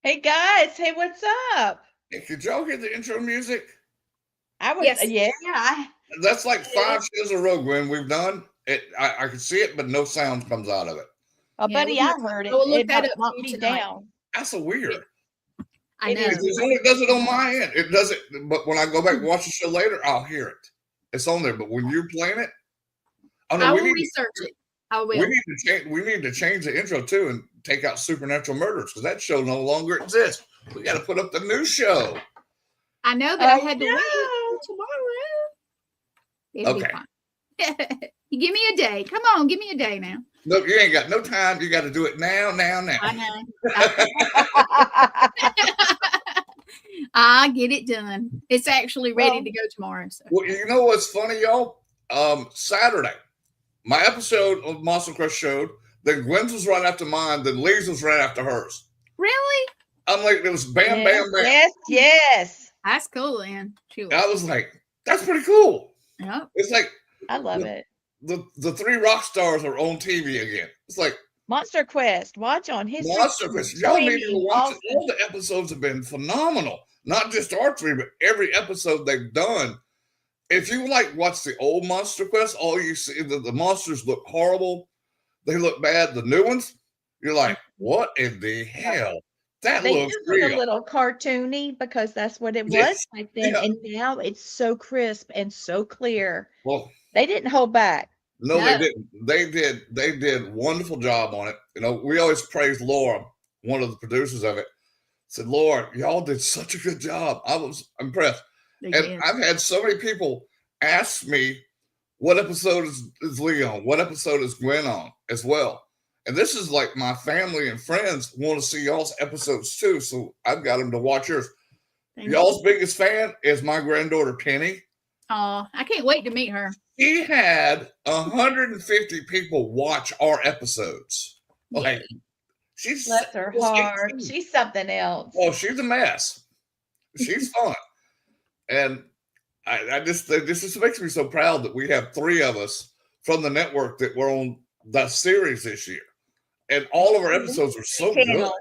Hey guys, hey, what's up? Hey, could y'all hear the intro music? I was, Yes. yeah, That's like 5 shows in a row, Gwen, we've done. I can see it, but no sound comes out of it. oh, Yeah, buddy, we're I gonna- heard it. we'll look It that up knocked for you me tonight. down. That's so weird. I It know. is. It only does it on my end. It does it, but when I go back and watch the show later, I'll hear it. It's on there. But when you're playing it, oh I no, will research it. I will. we need to change the intro too and take out Supernatural Murders because that show no longer exists. We got to put up the new show. I know, but I had to know. wait until tomorrow. It'll Okay. be fine. You give me a day. Come on, give me a day now. No, you ain't got no time. You got to do it now. I know. I get it done. It's actually ready to go tomorrow. So. Well, you know what's funny, y'all? Saturday, my episode of Monster Crush showed. Then Gwen's was right after mine. Then Lee's was right after hers. Really? I'm like, it was bam, Yes, bam, bam. yes. That's cool, Ann. I was like, that's pretty cool. Yep. It's like I love it. the 3 rock stars are on TV again. It's like Monster Quest. Watch on History. Monster Crush. Y'all need to Streaming watch it. awesome. All the episodes have been phenomenal. Not just our 3, but every episode they've done. If you like watch the old Monster Quest, all you see the monsters look horrible. They look bad. The new ones, you're like, what in the hell? That They looks do look real. a little cartoony because that's what it was Yes. back then, Yeah. and now it's so crisp and so clear. Well, They didn't hold back. no, No. they didn't. They did a wonderful job on it. You know, we always praise Laura, one of the producers of it. Said, Laura, y'all did such a good job. I was impressed. They And did. I've had so many people ask me, what episode is Lee on? What episode is Gwen on as well? And this is like my family and friends want to see y'all's episodes too. So I've got them to watch yours. Thank Y'all's biggest fan is my granddaughter, Penny. Oh, I can't wait to meet her. She had 150 people watch our episodos. Like, she's Bless her heart. She's something else. Oh, she's a mess. She's fun. And it just makes me so proud that we have 3 of us from the network that were on the series this year. And all of our episodes are so good. Channel.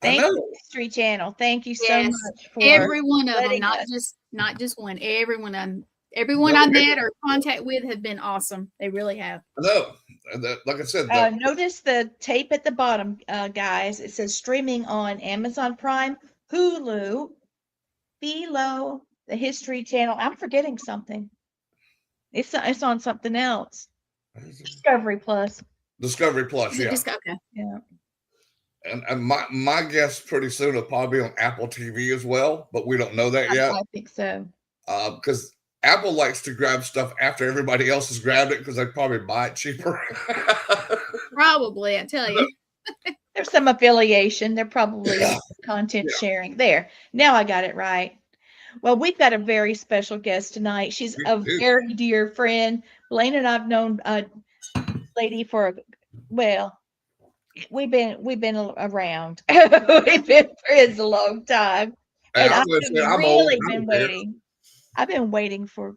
I Thank know. you, History Channel. Thank you so Yes. much for Every one of them, letting not us. just one. Everyone I met or contact with have been awesome. They really have. I know. And like I said, Notice the tape at the bottom, guys. It says streaming on Amazon Prime, Hulu, Philo, the History Channel. I'm forgetting something. It's on something else. Discovery Plus. Discovery Plus, yeah. Okay. Yeah. And my guess pretty soon will probably be on Apple TV as well, but we don't know that yet. I think so. Because Apple likes to grab stuff after everybody else has grabbed it because they probably buy it cheaper. Probably, I tell you. There's some affiliation. They're probably content sharing. There. Now I got it right. Well, we've got a very special guest tonight. She's a very dear friend. Blaine and I've known lady for we've been around. We've been friends a long time. And I've really been waiting. I've been waiting for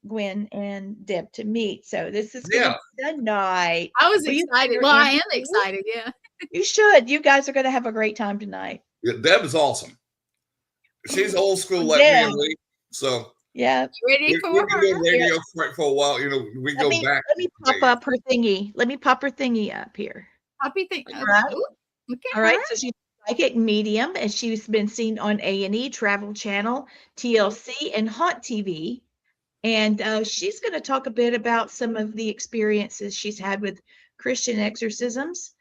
Gwen and Deb to meet. So this is gonna be the night. I was excited. Well, I am excited, yeah. You should. You guys are gonna have a great time tonight. Yeah, Deb is awesome. She's old school like me and Lee. So yeah. Ready for we've been doing radio for a while. You know, we go back. Let me pop up her thingy. Let me pop her thingy up here. Happy thing. All right. Okay. All right. So she's a psychic medium, and she's been seen on A&E, Travel Channel, TLC, and Haunt TV. And she's going to talk a bit about some of the experiences she's had with Christian exorcisms,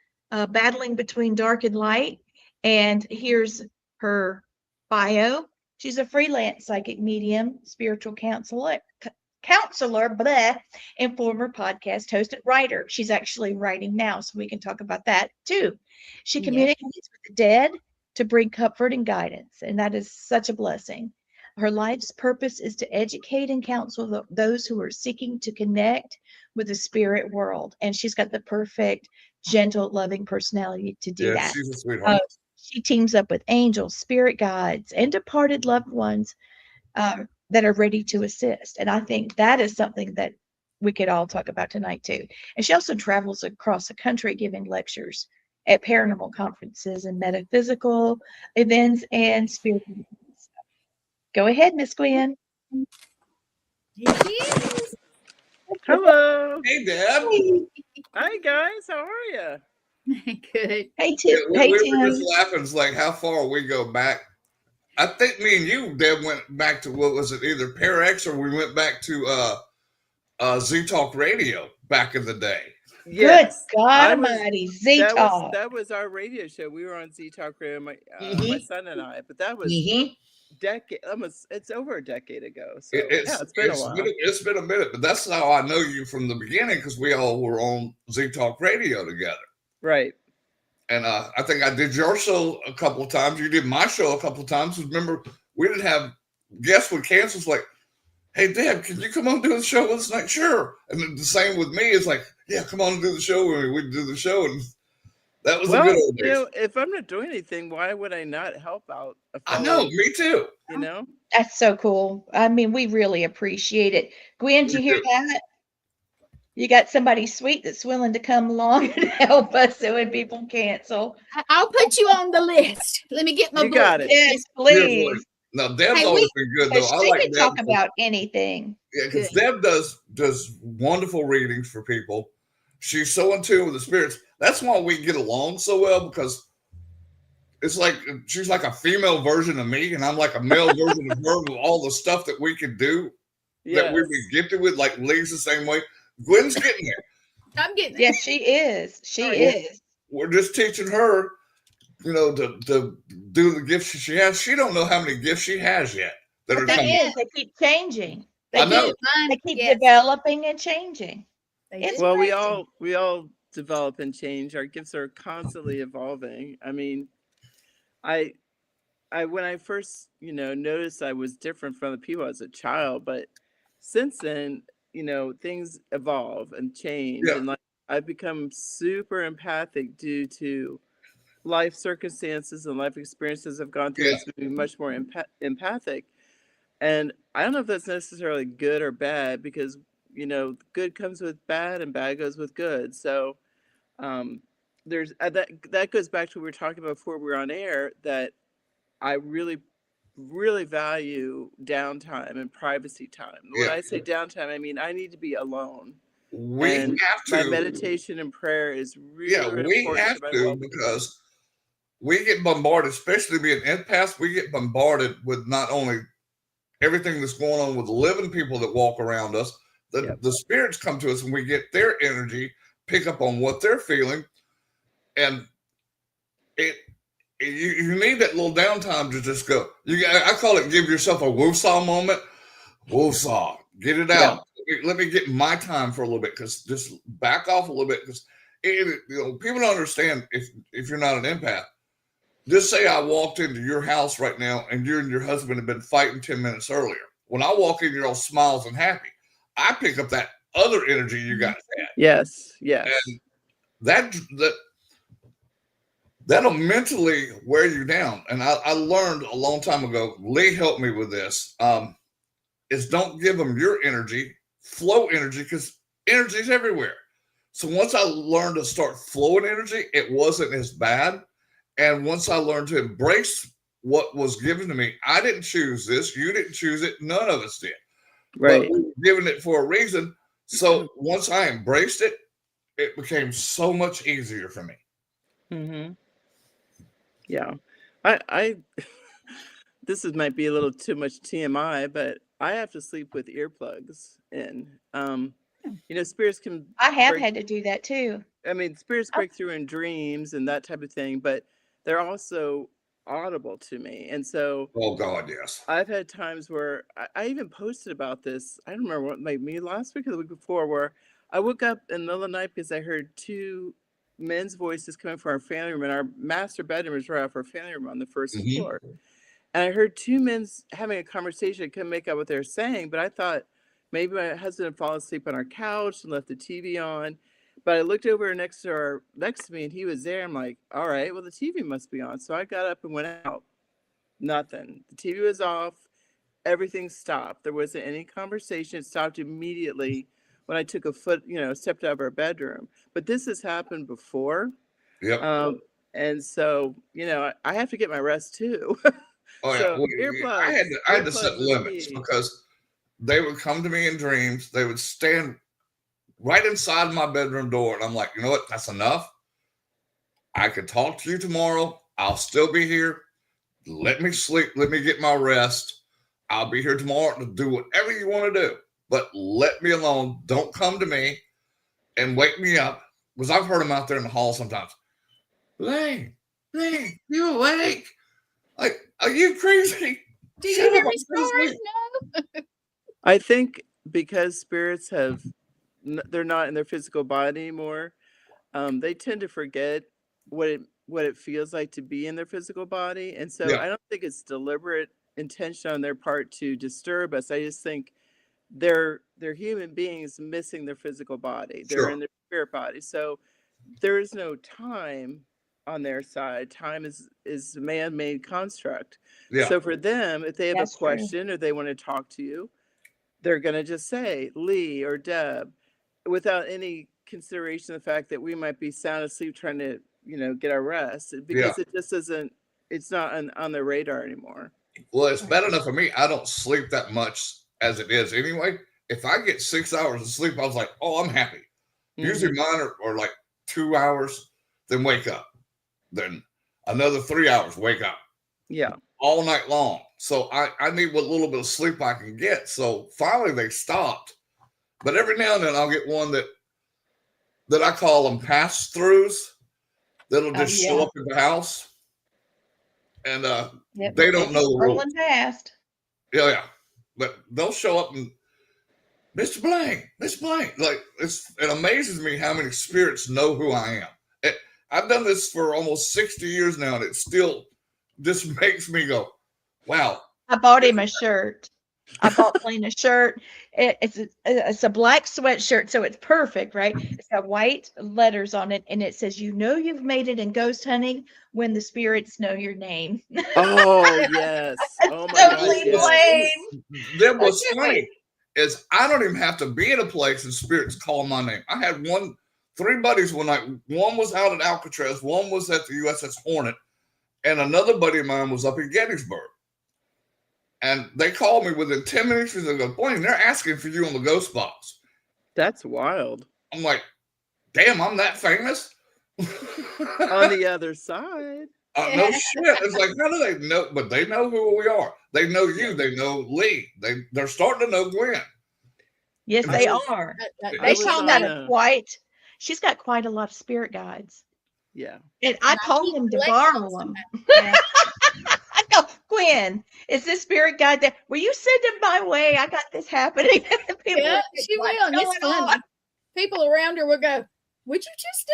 battling between dark and light. And here's her bio. She's a freelance psychic medium, spiritual counselor, blah, and former podcast host and writer. She's actually writing now, so we can talk about that too. She communicates with the dead to bring comfort and guidance, and that is such a blessing. Her life's purpose is to educate and counsel those who are seeking to connect with the spirit world. And she's got the perfect, gentle, loving personality to do that. She's a sweetheart. She teams up with angels, spirit guides, and departed loved ones that are ready to assist. And I think that is something that we could all talk about tonight, too. And she also travels across the country giving lectures at paranormal conferences and metaphysical events and spiritual events. Go ahead, Miss Gwen. Hello. Hey, Dad. Hi, guys. How are you? Good. Hey, Tim. We were just laughing. It's like how far we go back. I think me and you, Deb, went back to, what was it, either Parax or we went back to Z Talk Radio back in the day. Yes. Good God Almighty, Z Talk. That was our radio show. We were on Z Talk Radio, my son and I. But that was it's over a decade ago. So it's been a while. It's been a minute, but that's how I know you from the beginning, because we all were on Z Talk Radio together. Right. And I think I did your show a couple of times. You did my show a couple of times. Remember, we didn't have guests would cancel. It's like, hey, Deb, can you come on and do the show with us? Like, sure. And the same with me. It's like, yeah, come on and do the show. And we'd do the show. And that was a good old days. If I'm not doing anything, why would I not help out? I know, me too. You know? That's so cool. I mean, we really appreciate it. Gwen, did you hear that? You got somebody sweet that's willing to come along and help us so when people cancel. I'll put you on the list. Let me get my book. Got it. Yes, please. No, Deb's always been good, though. I She like can Deb talk about anything. Yeah, because Deb does wonderful readings for people. She's so in tune with the spirits. That's why we get along so well, because it's like she's like a female version of me, and I'm like a male version of her with all the stuff that we can do that we've been gifted with. Like Lee's the same way. Gwen's getting there. I'm getting there. Yes, she is. She is. We're just teaching her, to do the gifts she has. She don't know how many gifts she has yet. But that is, they keep changing. I know. They keep developing and changing. Well, we all develop and change. Our gifts are constantly evolving. I mean, I when I first, noticed I was different from the people as a child, but since then, things evolve and change. Yeah. And like I've become super empathic due to life circumstances and life experiences I've gone through. It's made me much more empathic. And I don't know if that's necessarily good or bad, because good comes with bad and bad goes with good. So there's that goes back to what we were talking about before we were on air, that I really value downtime and privacy time. When I say downtime, I mean I need to be alone. We have to. My meditation and prayer is really we have to, because we get bombarded, especially being empaths. We get bombarded with not only everything that's going on with the living people that walk around us, the spirits come to us and we get their energy, pick up on what they're feeling, and you need that little downtime to just go. I call it, give yourself a woosah moment. Woosah, get it out. Let me get my time for a little bit, because just back off a little bit, because people don't understand if you're not an empath. Just say I walked into your house right now and you and your husband have been fighting 10 minutes earlier. When I walk in, you're all smiles and happy. I pick up that other energy you guys had. Yes. And that'll mentally wear you down. And I learned a long time ago, Lee helped me with this, is don't give them your energy, flow energy, because energy is everywhere. So once I learned to start flowing energy, it wasn't as bad. And once I learned to embrace what was given to me, I didn't choose this. You didn't choose it. None of us did. Right. But we were given it for a reason. So once I embraced it, it became so much easier for me. Mm-hmm. Yeah. I this might be a little too much TMI, but I have to sleep with earplugs in. Spirits can I have break. had to do that too. I mean, spirits I, break through in dreams and that type of thing, but they're also audible to me. And so Oh God, yes. I've had times where I even posted about this. I don't remember what, maybe last week or the week before, where I woke up in the middle of the night because I heard two men's voices coming from our family room, and our master bedroom is right off our family room on the first Hmm. floor. And I heard two men having a conversation. I couldn't make out what they were saying, but I thought maybe my husband had fallen asleep on our couch and left the TV on. But I looked over next to me, and he was there. I'm like, all right, well, the TV must be on. So I got up and went out. Nothing. The TV was off. Everything stopped. There wasn't any conversation. It stopped immediately when I took a foot, stepped out of our bedroom. But this has happened before. Yep. And so, I have to get my rest too. Oh yeah. So Well, earplugs. I had to set Earplugs is limits key. because they would come to me in dreams. They would stand right inside my bedroom door, and I'm like, you know what? That's enough. I can talk to you tomorrow. I'll still be here. Let me sleep. Let me get my rest. I'll be here tomorrow to do whatever you want to do, but let me alone. Don't come to me and wake me up, because I've heard them out there in the hall sometimes. Lane, you awake? Like, are you crazy? Do you Shut hear up, me I'm snoring? asleep. No. I think because spirits they're not in their physical body anymore. They tend to forget what it feels like to be in their physical body, and so Yeah, I don't think it's deliberate intention on their part to disturb us. I just think they're human beings missing their physical body. They're sure. in their spirit body, so there is no time on their side. Time is a man-made construct. Yeah, So for them, if they have a that's true. question or they want to talk to you, they're going to just say Lee or Deb without any consideration of the fact that we might be sound asleep trying to, get our rest, yeah. because it just isn't, it's not on their radar anymore. Well, it's bad enough for me. I don't sleep that much as it is anyway. If I get 6 hours of sleep, I was like, oh, I'm happy. Usually Mhm. mine are like 2 hours, then wake up. Then another 3 hours, wake up. Yeah. All night long. So I need what little bit of sleep I can get. So finally they stopped. But every now and then I'll get one that I call them pass throughs that'll just show Yeah. up at the house. And Yep. they don't know the rules. Rolling past. Yeah. But they'll show up and Mr. Blank. Like it amazes me how many spirits know who I am. I've done this for almost 60 years now, and it still just makes me go, wow. I bought him a shirt. I bought Blaine a shirt. It's a black sweatshirt, so it's perfect, right? It's got white letters on it, and it says, "You know you've made it in ghost hunting when the spirits know your name." Oh yes. Oh my gosh, Totally yes. Blaine. Then I what's can't funny wait. is I don't even have to be in a place and spirits call my name. I had three buddies one night. One was out at Alcatraz, one was at the USS Hornet, and another buddy of mine was up in Gettysburg. And they called me within 10 minutes. They go, Blaine, they're asking for you on the ghost box. That's wild. I'm like, damn, I'm that famous? On the other side. No shit. It's like, how do they know? But they know who we are. They know you. They know Lee. They're starting to know Gwen. Yes, I they was- are. I was She's got quite a lot of spirit guides. Yeah. And I And I call keep them to collecting borrow them them. Yeah. I go, Gwen, is this spirit guide there? Will you send them my way? I got this happening. People Yeah, are like, she "What's will. And it's going on?" funny. People around her will go, "Would you just do?"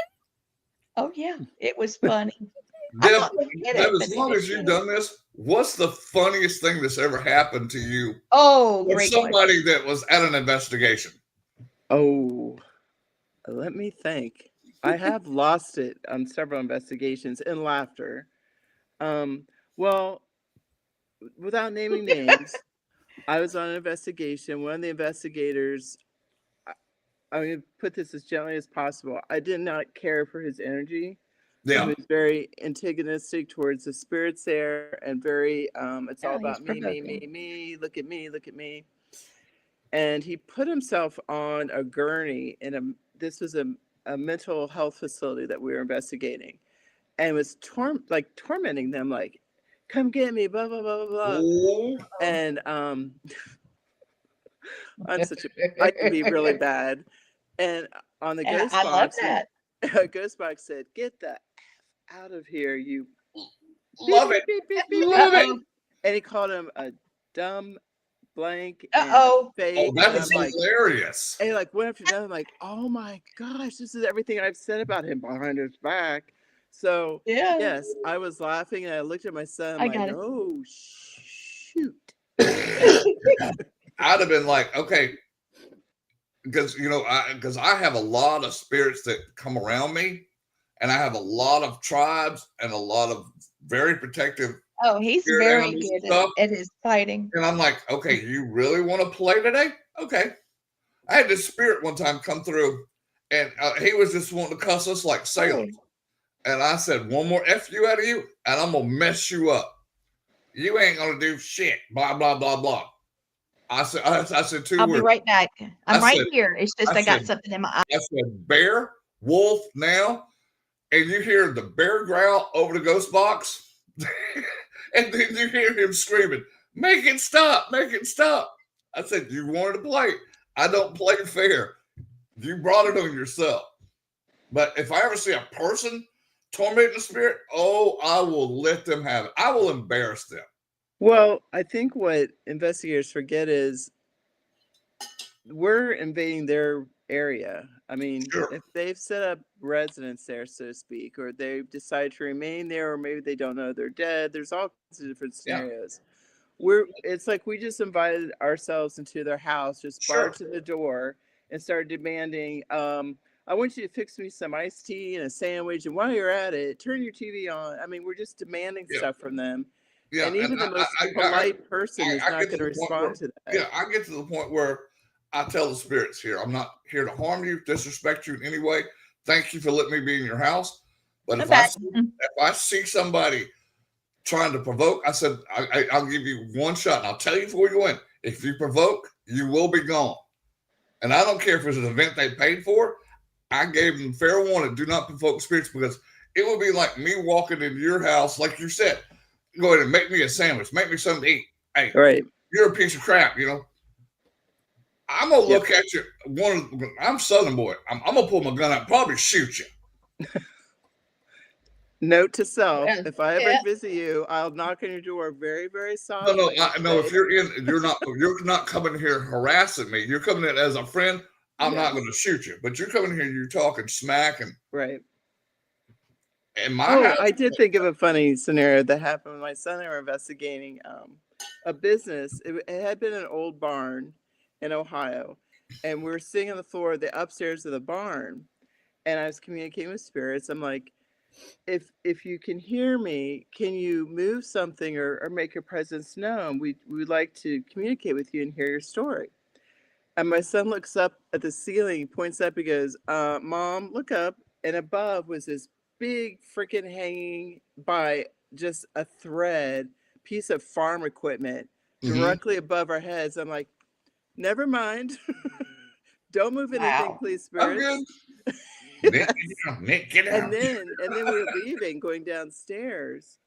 Oh yeah, it was funny. I Deb, thought we'd get Deb, it, as but long they as you've didn't. done this, what's the funniest thing that's ever happened to you Oh, or great somebody that was at an investigation? Oh, let me think. I have lost it on several investigations in laughter. Well, without naming names, I was on an investigation. One of the investigators, I'm going to put this as gently as possible. I did not care for his energy. Yeah. He was very antagonistic towards the spirits there, and very, it's all Oh, he's about me, provoking. me, look at me. And he put himself on a gurney this was a mental health facility that we were investigating, and was tormenting them, like, come get me, blah, blah, blah, blah, blah. Oh, And I can be really bad. And on the And ghost I love box, that. Ghost box said, "Get the F out of here, you Love beep, it. beep, beep, beep, beep, Love beep." it. Uh-oh. And he called him a dumb blank and a Uh-oh. Oh, fake. that And is I'm like, hilarious. and like one after another, I'm like, oh my gosh, this is everything I've said about him behind his back. So Yeah. yes, I was laughing and I looked at my son. I'm I like, got it. oh shoot. I'd have been like, okay, because I have a lot of spirits that come around me, and I have a lot of tribes and a lot of very protective Oh, he's spirit very animals and good stuff. at his fighting. And I'm like, okay, you really want to play today? Okay. I had this spirit one time come through, and he was just wanting to cuss us like sailors. And I said, one more F you out of you, and I'm going to mess you up. You ain't going to do shit, blah, blah, blah, blah. I said 2 I'll words. be right back. I'm I right said- here. It's just I I got said- something in my eye. I said, bear, wolf, now. And you hear the bear growl over the ghost box. And then you hear him screaming, make it stop, make it stop. I said, you wanted to play. I don't play fair. You brought it on yourself. But if I ever see a person tormenting the spirit, oh, I will let them have it. I will embarrass them. Well, I think what investigators forget is we're invading their area. I mean, Sure. if they've set up residence there, so to speak, or they've decided to remain there, or maybe they don't know they're dead, there's all kinds of different Yeah. scenarios. It's like we just invited ourselves into their house, just Sure. barged to the door and started demanding, I want you to fix me some iced tea and a sandwich, and while you're at it, turn your TV on. I mean, we're just demanding Yeah. stuff from them. Yeah. And even the most polite person is I not get going to to the point respond to that. Yeah, I get to the point where I tell the spirits here, I'm not here to harm you, disrespect you in any way. Thank you for letting me be in your house. But if I see somebody trying to provoke, I said, I'll give you one shot, and I'll tell you before you go in. If you provoke, you will be gone. And I don't care if it's an event they paid for. I gave them fair warning, do not provoke spirits, because it would be like me walking into your house, like you said, go ahead and make me a sandwich, make me something to eat. Hey, Right. you're a piece of crap, I'm gonna look at you. I'm Southern boy. I'm gonna pull my gun out, and probably shoot you. Note to self: Yeah. if I ever Yeah. visit you, I'll knock on your door very, very softly. No. If you're not coming here harassing me. You're coming in as a friend. I'm not going to shoot you, but you're coming here. You're talking smack and Right. in my house. I did think of a funny scenario that happened when my son and I were investigating a business. It had been an old barn in Ohio, and we were sitting on the floor of the upstairs of the barn, and I was communicating with spirits. I'm like, if you can hear me, can you move something or make your presence known? We would like to communicate with you and hear your story. And my son looks up at the ceiling, points up, he goes, Mom, look up. And above was this big freaking hanging by just a thread piece of farm equipment directly above our heads. I'm like, never mind. Don't move anything, please, spirits. Yes. Nick, get out. And then we were leaving, going downstairs,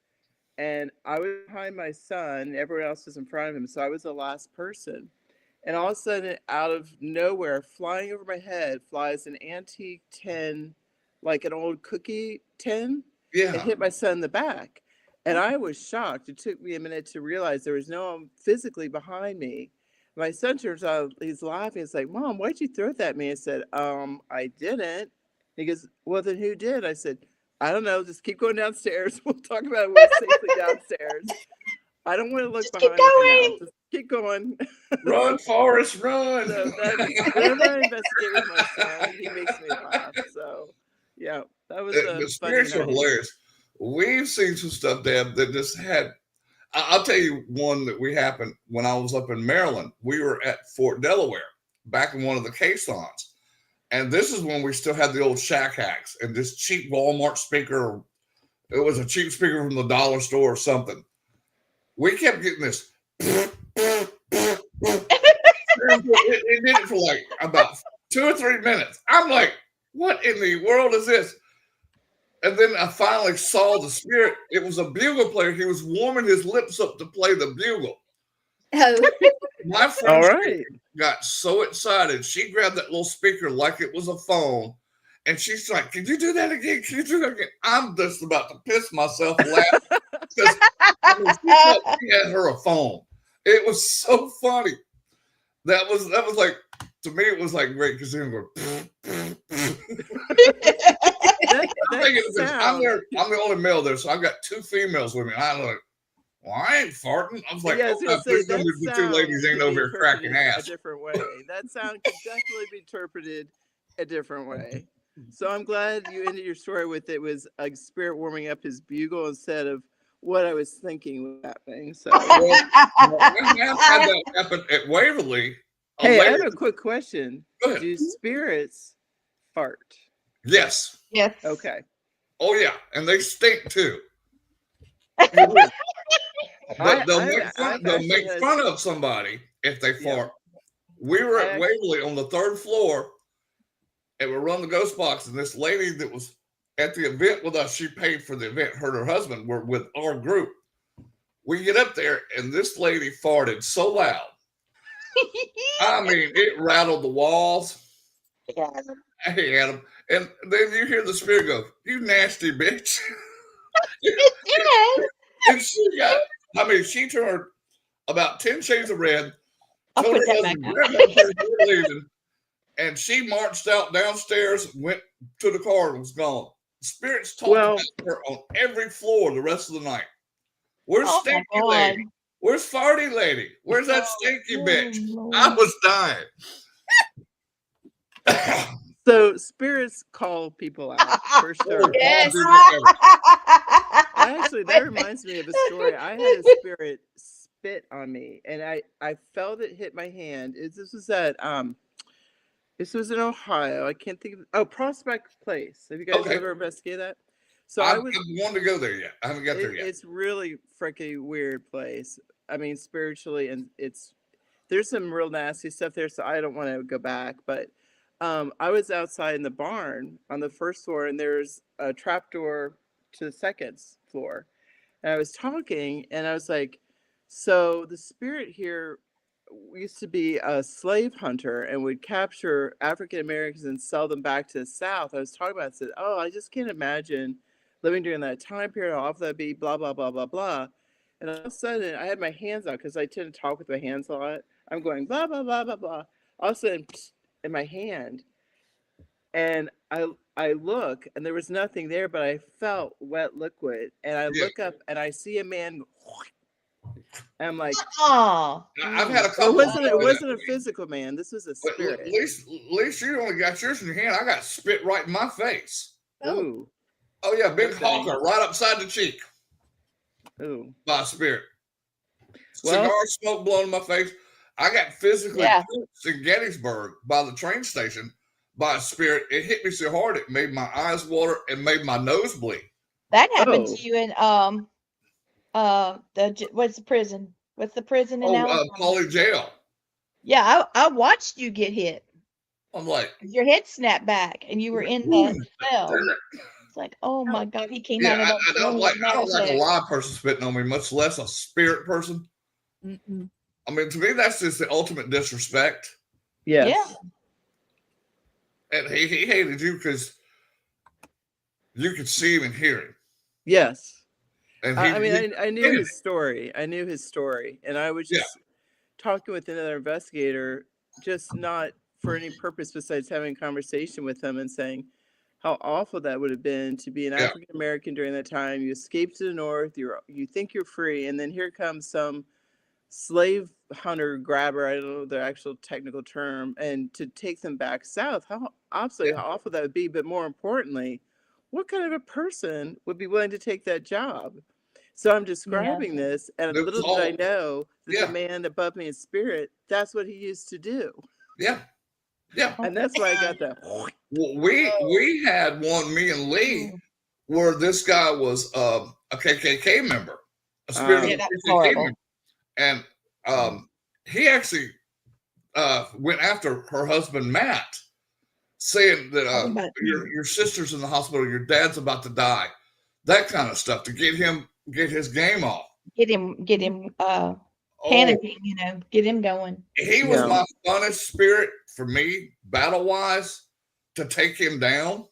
and I was behind my son. Everyone else was in front of him, so I was the last person. And all of a sudden, out of nowhere, flying over my head, flies an antique tin, like an old cookie tin. Yeah. It hit my son in the back, and I was shocked. It took me a minute to realize there was no one physically behind me. My son turns out, he's laughing. It's like, Mom, why'd you throw that at me? I said, I didn't. He goes, well, then who did? I said, I don't know. Just keep going downstairs. We'll talk about it when we're safely downstairs. I don't want to look behind me now. Just keep going. Run, Forrest, run. So whenever I investigate with my son, he makes me laugh. So, yeah, that was the spirits are hilarious. We've seen some stuff, Deb, that just had. I'll tell you one that we happened when I was up in Maryland. We were at Fort Delaware back in one of the caissons. And this is when we still had the old shack hacks and this cheap Walmart speaker. It was a cheap speaker from the dollar store or something. We kept getting this. It did it for like about 2 or 3 minutes. I'm like, what in the world is this? And then I finally saw the spirit. It was a bugle player. He was warming his lips up to play the bugle. Oh, My friend got so excited. She grabbed that little speaker like it was a phone. And she's like, "Can you do that again? Can you do that again?" I'm just about to piss myself laughing because she thought she had her a phone. It was so funny. That was like, to me, it was like great because they were going. I'm the only male there, so I've got two females with me. I'm like, "Well, I ain't farting." I was like, yeah, the two ladies ain't over here cracking ass. A different way. That sound could definitely be interpreted a different way. So I'm glad you ended your story with it was a spirit warming up his bugle instead of what I was thinking was happening. So I have had that happen at Waverly. Hey, I have a quick question. Go ahead. Do spirits fart? Yes. Yes. Okay. Oh yeah, and they stink too. They'll make fun of somebody if they fart. We were at Waverly on the 3rd floor, and we were on the ghost box, and this lady that was at the event with us, she paid for the event. Her and her husband were with our group. We get up there, and this lady farted so loud. I mean, it rattled the walls. Hey, Adam. And then you hear the spirit go, "You nasty bitch." And she turned about 10 shades of red. Told her husband, "Grab her, we're leaving." And she marched out downstairs, went to the car, and was gone. Spirits talked about her on every floor the rest of the night. Where's Stinky Lady? Where's Farty Lady? Where's that stinky bitch? I was dying. So spirits call people out for sure. Yes. Actually, that reminds me of a story. I had a spirit spit on me, and I felt it hit my hand. This was in Ohio. I can't think of Prospect Place. Have you guys ever investigated that? So I want to go there yet. I haven't got there yet. It's really freaking weird place. I mean, spiritually, and there's some real nasty stuff there. So I don't want to go back, but I was outside in the barn on the 1st floor, and there's a trapdoor to the 2nd floor. And I was talking, and I was like, "So the spirit here used to be a slave hunter and would capture African Americans and sell them back to the South." I was talking about it. I said, "Oh, I just can't imagine living during that time period. How awful that'd be, blah, blah, blah, blah, blah." And all of a sudden, I had my hands out because I tend to talk with my hands a lot. I'm going, blah, blah, blah, blah, blah. All of a sudden, in my hand. And I look, and there was nothing there, but I felt wet liquid. And I look up, and I see a man. And I'm like, "Oh." I've had a couple. It wasn't a physical man. This was a spirit. At least you only got yours in your hand. I got spit right in my face. Ooh. Oh yeah, big honker right upside the cheek. Ooh. By a spirit. Cigar smoke blowing in my face. I got physically punched in Gettysburg by the train station by a spirit. It hit me so hard it made my eyes water and made my nose bleed. That happened to you in what's the prison? What's the prison in Alabama? Poly jail. Yeah, I watched you get hit. I'm like, your head snapped back, and you were in the cell. It's like, oh my God, he came out of that. I don't like a live person spitting on me, much less a spirit person. Mm-mm. I mean, to me, that's just the ultimate disrespect. Yes. Yeah. And he hated you because you could see him and hear him. Yes. And I knew his story. And I was just talking with another investigator, just not for any purpose besides having a conversation with him and saying how awful that would have been to be an African American during that time. You escaped to the North. You think you're free, and then here comes some slave hunter grabber. I don't know the actual technical term, and to take them back south. How awful that would be. But more importantly, what kind of a person would be willing to take that job? So I'm describing this, and little did I know that the man above me in spirit, that's what he used to do. Yeah. Yeah. And that's why I got that. Well, we had one, me and Lee, where this guy was a KKK member, a spirit of KKK member. And he actually went after her husband, Matt, saying that your sister's in the hospital, your dad's about to die, that kind of stuff, to get his game off. Get him Oh, panicking, get him going. he was Yeah. my funnest spirit for me, battle wise, to take him down.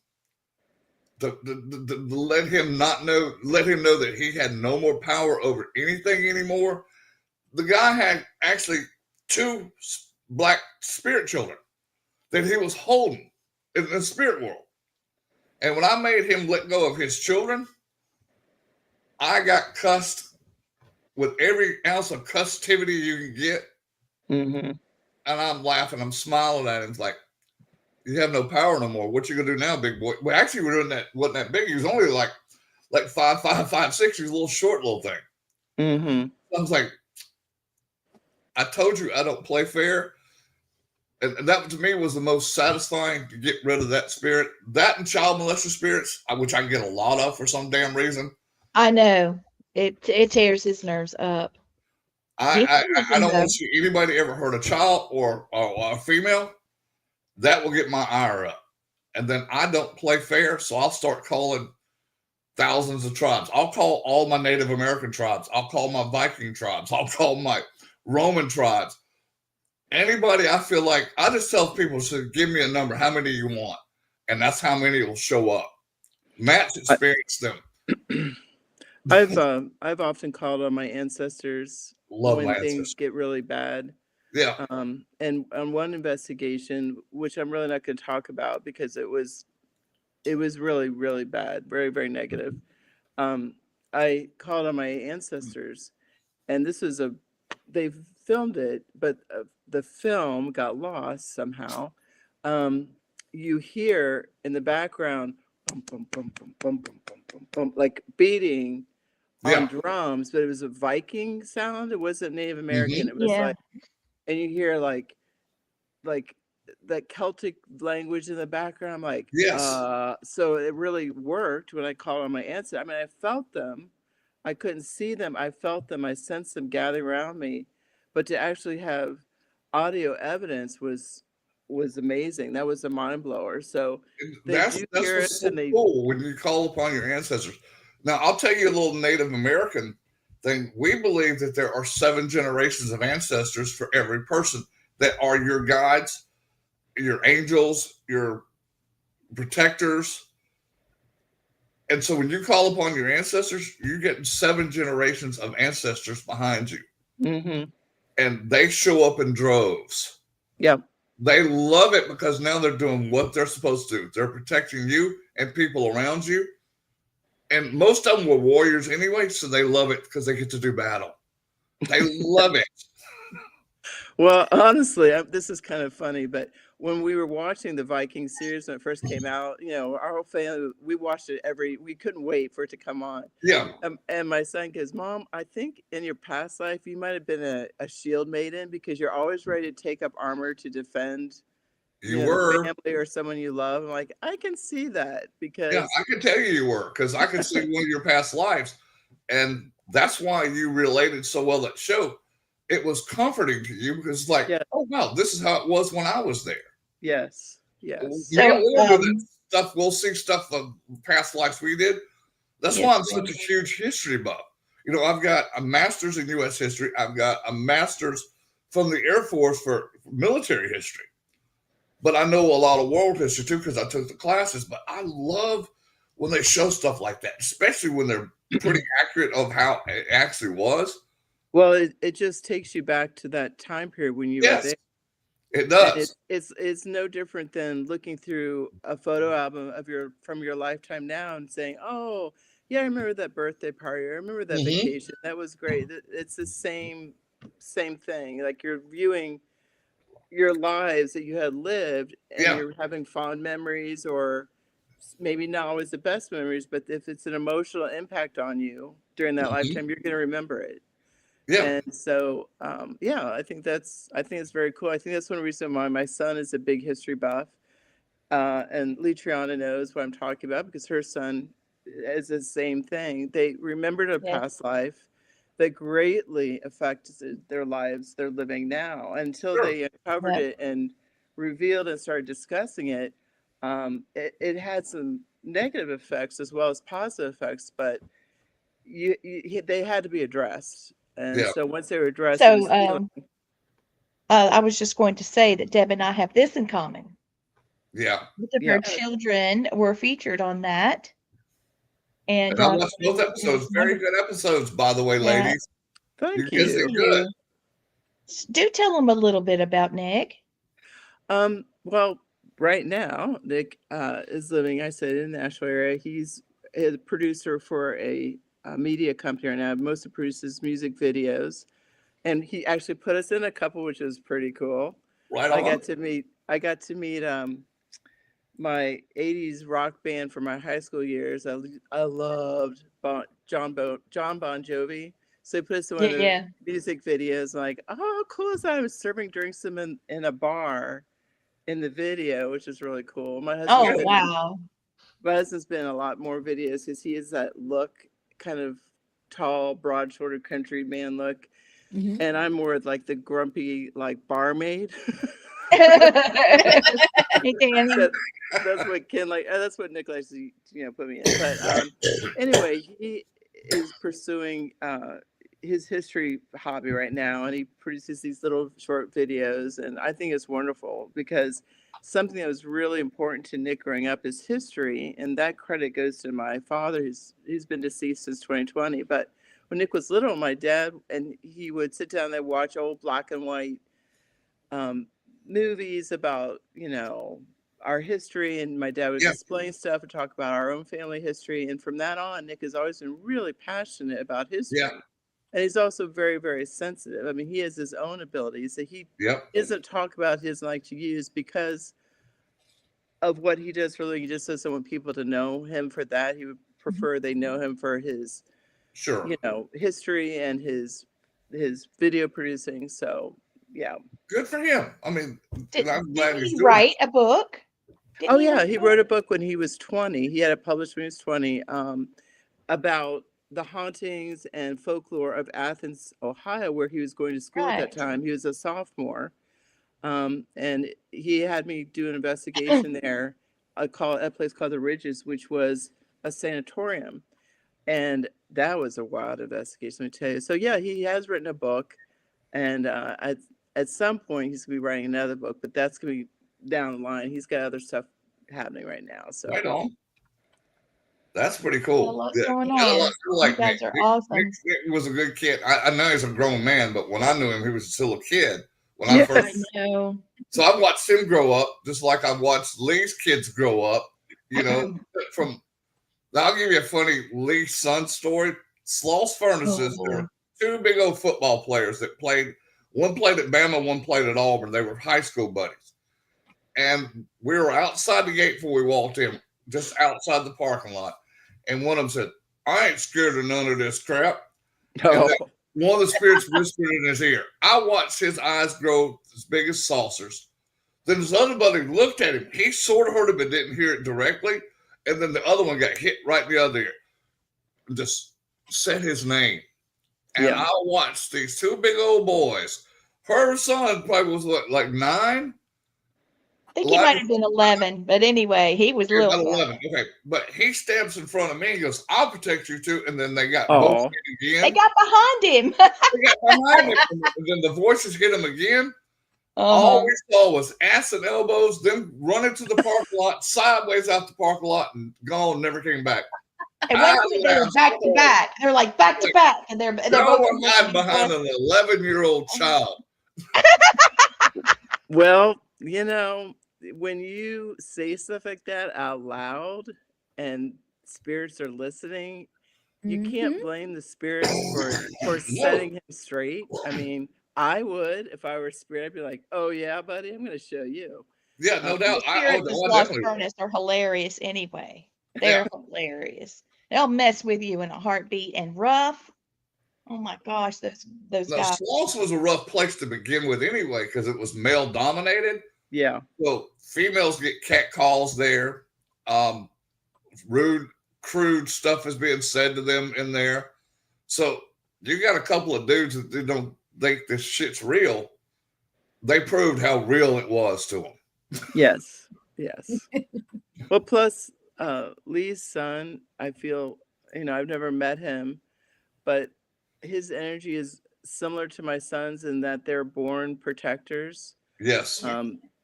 To let him know that he had no more power over anything anymore. The guy had actually 2 black spirit children that he was holding in the spirit world. And when I made him let go of his children, I got cussed with every ounce of cussivity you can get. Mm-hmm. And I'm laughing, I'm smiling at him. It's like, you have no power no more. What you gonna do now, big boy? Well, actually, we're doing that. Wasn't that big? He was only like 5'5", 5'6". He was a little short, little thing. Mm-hmm. I was like, I told you I don't play fair. And that to me was the most satisfying to get rid of that spirit. That and child molester spirits, which I get a lot of for some damn reason. I know. It tears his nerves up. He I loves I them, don't want though. to see anybody ever hurt a child or a female. That will get my ire up. And then I don't play fair, so I'll start calling thousands of tribes. I'll call all my Native American tribes. I'll call my Viking tribes. I'll call my Roman tribes. Anybody I feel like, I just tell people, so give me a number, how many you want? And that's how many will show up. Matt's experienced them. I've often called on my ancestors Love when my things ancestors. get really bad. Yeah. And on one investigation, which I'm really not going to talk about because it was really, really bad, very, very negative. I called on my ancestors, and they filmed it, but the film got lost somehow. You hear in the background, bum, bum, bum, bum, bum, bum, bum, bum, bum, like beating on Yeah. drums, but it was a Viking sound. It wasn't Native American. Mm-hmm. It was Yeah. like, and you hear like that Celtic language in the background. I'm like, Yes. so it really worked when I called on my ancestors. I mean, I felt them. I couldn't see them. I felt them. I sensed them gathering around me. But to actually have audio evidence was amazing. That was a mind blower. So they That's do hear what's us, so and they cool when you call upon your ancestors. Now, I'll tell you a little Native American thing. We believe that there are 7 generations of ancestors for every person that are your guides, your angels, your protectors. And so when you call upon your ancestors, you're getting 7 generations of ancestors behind you. Mm-hmm. And they show up in droves. Yeah. They love it because now they're doing what they're supposed to. They're protecting you and people around you. And most of them were warriors anyway, so they love it because they get to do battle. They love it. Well, honestly, this is kind of funny, but when we were watching the Viking series when it first came out, our whole family, we watched it we couldn't wait for it to come on. Yeah. And my son goes, Mom, I think in your past life, you might have been a shield maiden because you're always ready to take up armor to defend You the were. family or someone you love. I'm like, I can see that Yeah, because I can tell you were because I could see one of your past lives. And that's why you related so well that show. It was comforting to you because it's like, yeah, oh, wow, this is how it was when I was there. yes. Me So, and Will do that stuff. We'll see stuff of past lives we did. That's Yes, why I'm ma'am. such a huge history buff. I've got a master's in U.S. history. I've got a master's from the Air Force for military history. But I know a lot of world history too because I took the classes. But I love when they show stuff like that, especially when they're pretty accurate of how it actually was. Well, it just takes you back to that time period when you were Yes, there. it And does. it's no different than looking through a photo album from your lifetime now and saying, "Oh, yeah, I remember that birthday party. I remember that Mm-hmm. vacation. That was great." It's the same thing. Like you're viewing your lives that you had lived, and Yeah. you're having fond memories, or maybe not always the best memories, but if it's an emotional impact on you during that Mm-hmm. lifetime, you're going to remember it. Yeah. And so, yeah, I think it's very cool. I think that's one reason why my son is a big history buff. And Litriana knows what I'm talking about because her son is the same thing. They remembered a Yes. past life that greatly affected their lives they're living now. Until Sure. they uncovered Yep. it and revealed and started discussing it, it had some negative effects as well as positive effects, but they had to be addressed. And Yeah. so once they were addressed, it So, was healing. I was just going to say that Deb and I have this in common. Yeah. Both of Yeah. our children were featured on that. And And I watched both episodes. Very good episodes, by the way, Yeah. ladies. Thank You guys you. did good. Do tell them a little bit about Nick. Well, right now, Nick is living, I said, in the Nashville area. He's a producer for a media company right now. Mostly produces music videos, and he actually put us in a couple, which is pretty cool. Right I on. got to meet my 80s rock band from my high school years. I loved John Bon Jovi. So they put us in one of the Yeah. music videos, like, oh, how cool is that? I was serving drinks to them in a bar in the video, which is really cool. Oh, wow. My husband's been in a lot more videos because he has that look, kind of tall, broad-shouldered country man look. Mhm. And I'm more like the grumpy, like, barmaid. Hey, Danny. That's what Ken that's what Nick likes to put me in. But anyway, he is pursuing his history hobby right now, and he produces these little short videos, and I think it's wonderful because something that was really important to Nick growing up is history, and that credit goes to my father. He's been deceased since 2020, but when Nick was little, my dad and he would sit down and watch old black and white movies about our history, and my dad would explain stuff and talk about our own family history. And from that on, Nick has always been really passionate about history. Yeah. And he's also very, very sensitive. I mean, he has his own abilities that he doesn't talk about, he doesn't like to use because of what he does for a living. He just doesn't want people to know him for that. He would prefer they know him for his history and his video producing. So yeah. Good for him. I mean, I'm glad Did he's he doing write a book? Oh yeah, he wrote a book when he was 20. He had it published when he was 20, about the hauntings and folklore of Athens, Ohio, where he was going to school at that time. He was a sophomore, and he had me do an investigation there. A place called the Ridges, which was a sanatorium, and that was a wild investigation, let me tell you. So yeah, he has written a book, and at some point he's gonna be writing another book, but that's gonna be down the line. He's got other stuff happening right now. So right on. That's pretty cool. What's going on? Like you guys Nick. are awesome. Nick was a good kid. I know he's a grown man, but when I knew him, he was still a kid. When I first, I know. So I watched him grow up, just like I watched Lee's kids grow up. I'll give you a funny Lee son story. Sloss Furnaces, there were two big old football players that played. One played at Bama, one played at Auburn. They were high school buddies. And we were outside the gate before we walked in, just outside the parking lot. And one of them said, I ain't scared of none of this crap. And one of the spirits whispered in his ear. I watched his eyes grow as big as saucers. Then his other buddy looked at him. He sort of heard it, but didn't hear it directly. And then the other one got hit right in the other ear. Just said his name. And I watched these two big old boys. Her son probably was like 9. I think he might have been 11, but anyway, he was little. 11. Okay, but he steps in front of me and goes, "I'll protect you too." And then they got both hit again. They got behind him. They got behind him, and then the voices hit him again. All we saw was ass and elbows, them running to the parking lot, sideways out the parking lot, and gone. Never came back. And they were back to back. They're like back to back, and they're both hiding behind an 11-year-old child. Well, when you say stuff like that out loud and spirits are listening, you can't blame the spirits for setting him straight. I mean, I would, if I were a spirit, I'd be like, "Oh yeah, buddy, I'm going to show you." Yeah, no doubt. Spirits of Lost Furnace are hilarious anyway. They're hilarious. They'll mess with you in a heartbeat. And Rough, oh my gosh, those guys. Sloss was a rough place to begin with anyway, because it was male dominated. Yeah. So females get cat calls there. Rude, crude stuff is being said to them in there. So you got a couple of dudes that don't think this shit's real. They proved how real it was to them. Yes. Well, plus Lee's son, I feel, I've never met him, but his energy is similar to my sons in that they're born protectors. Yes.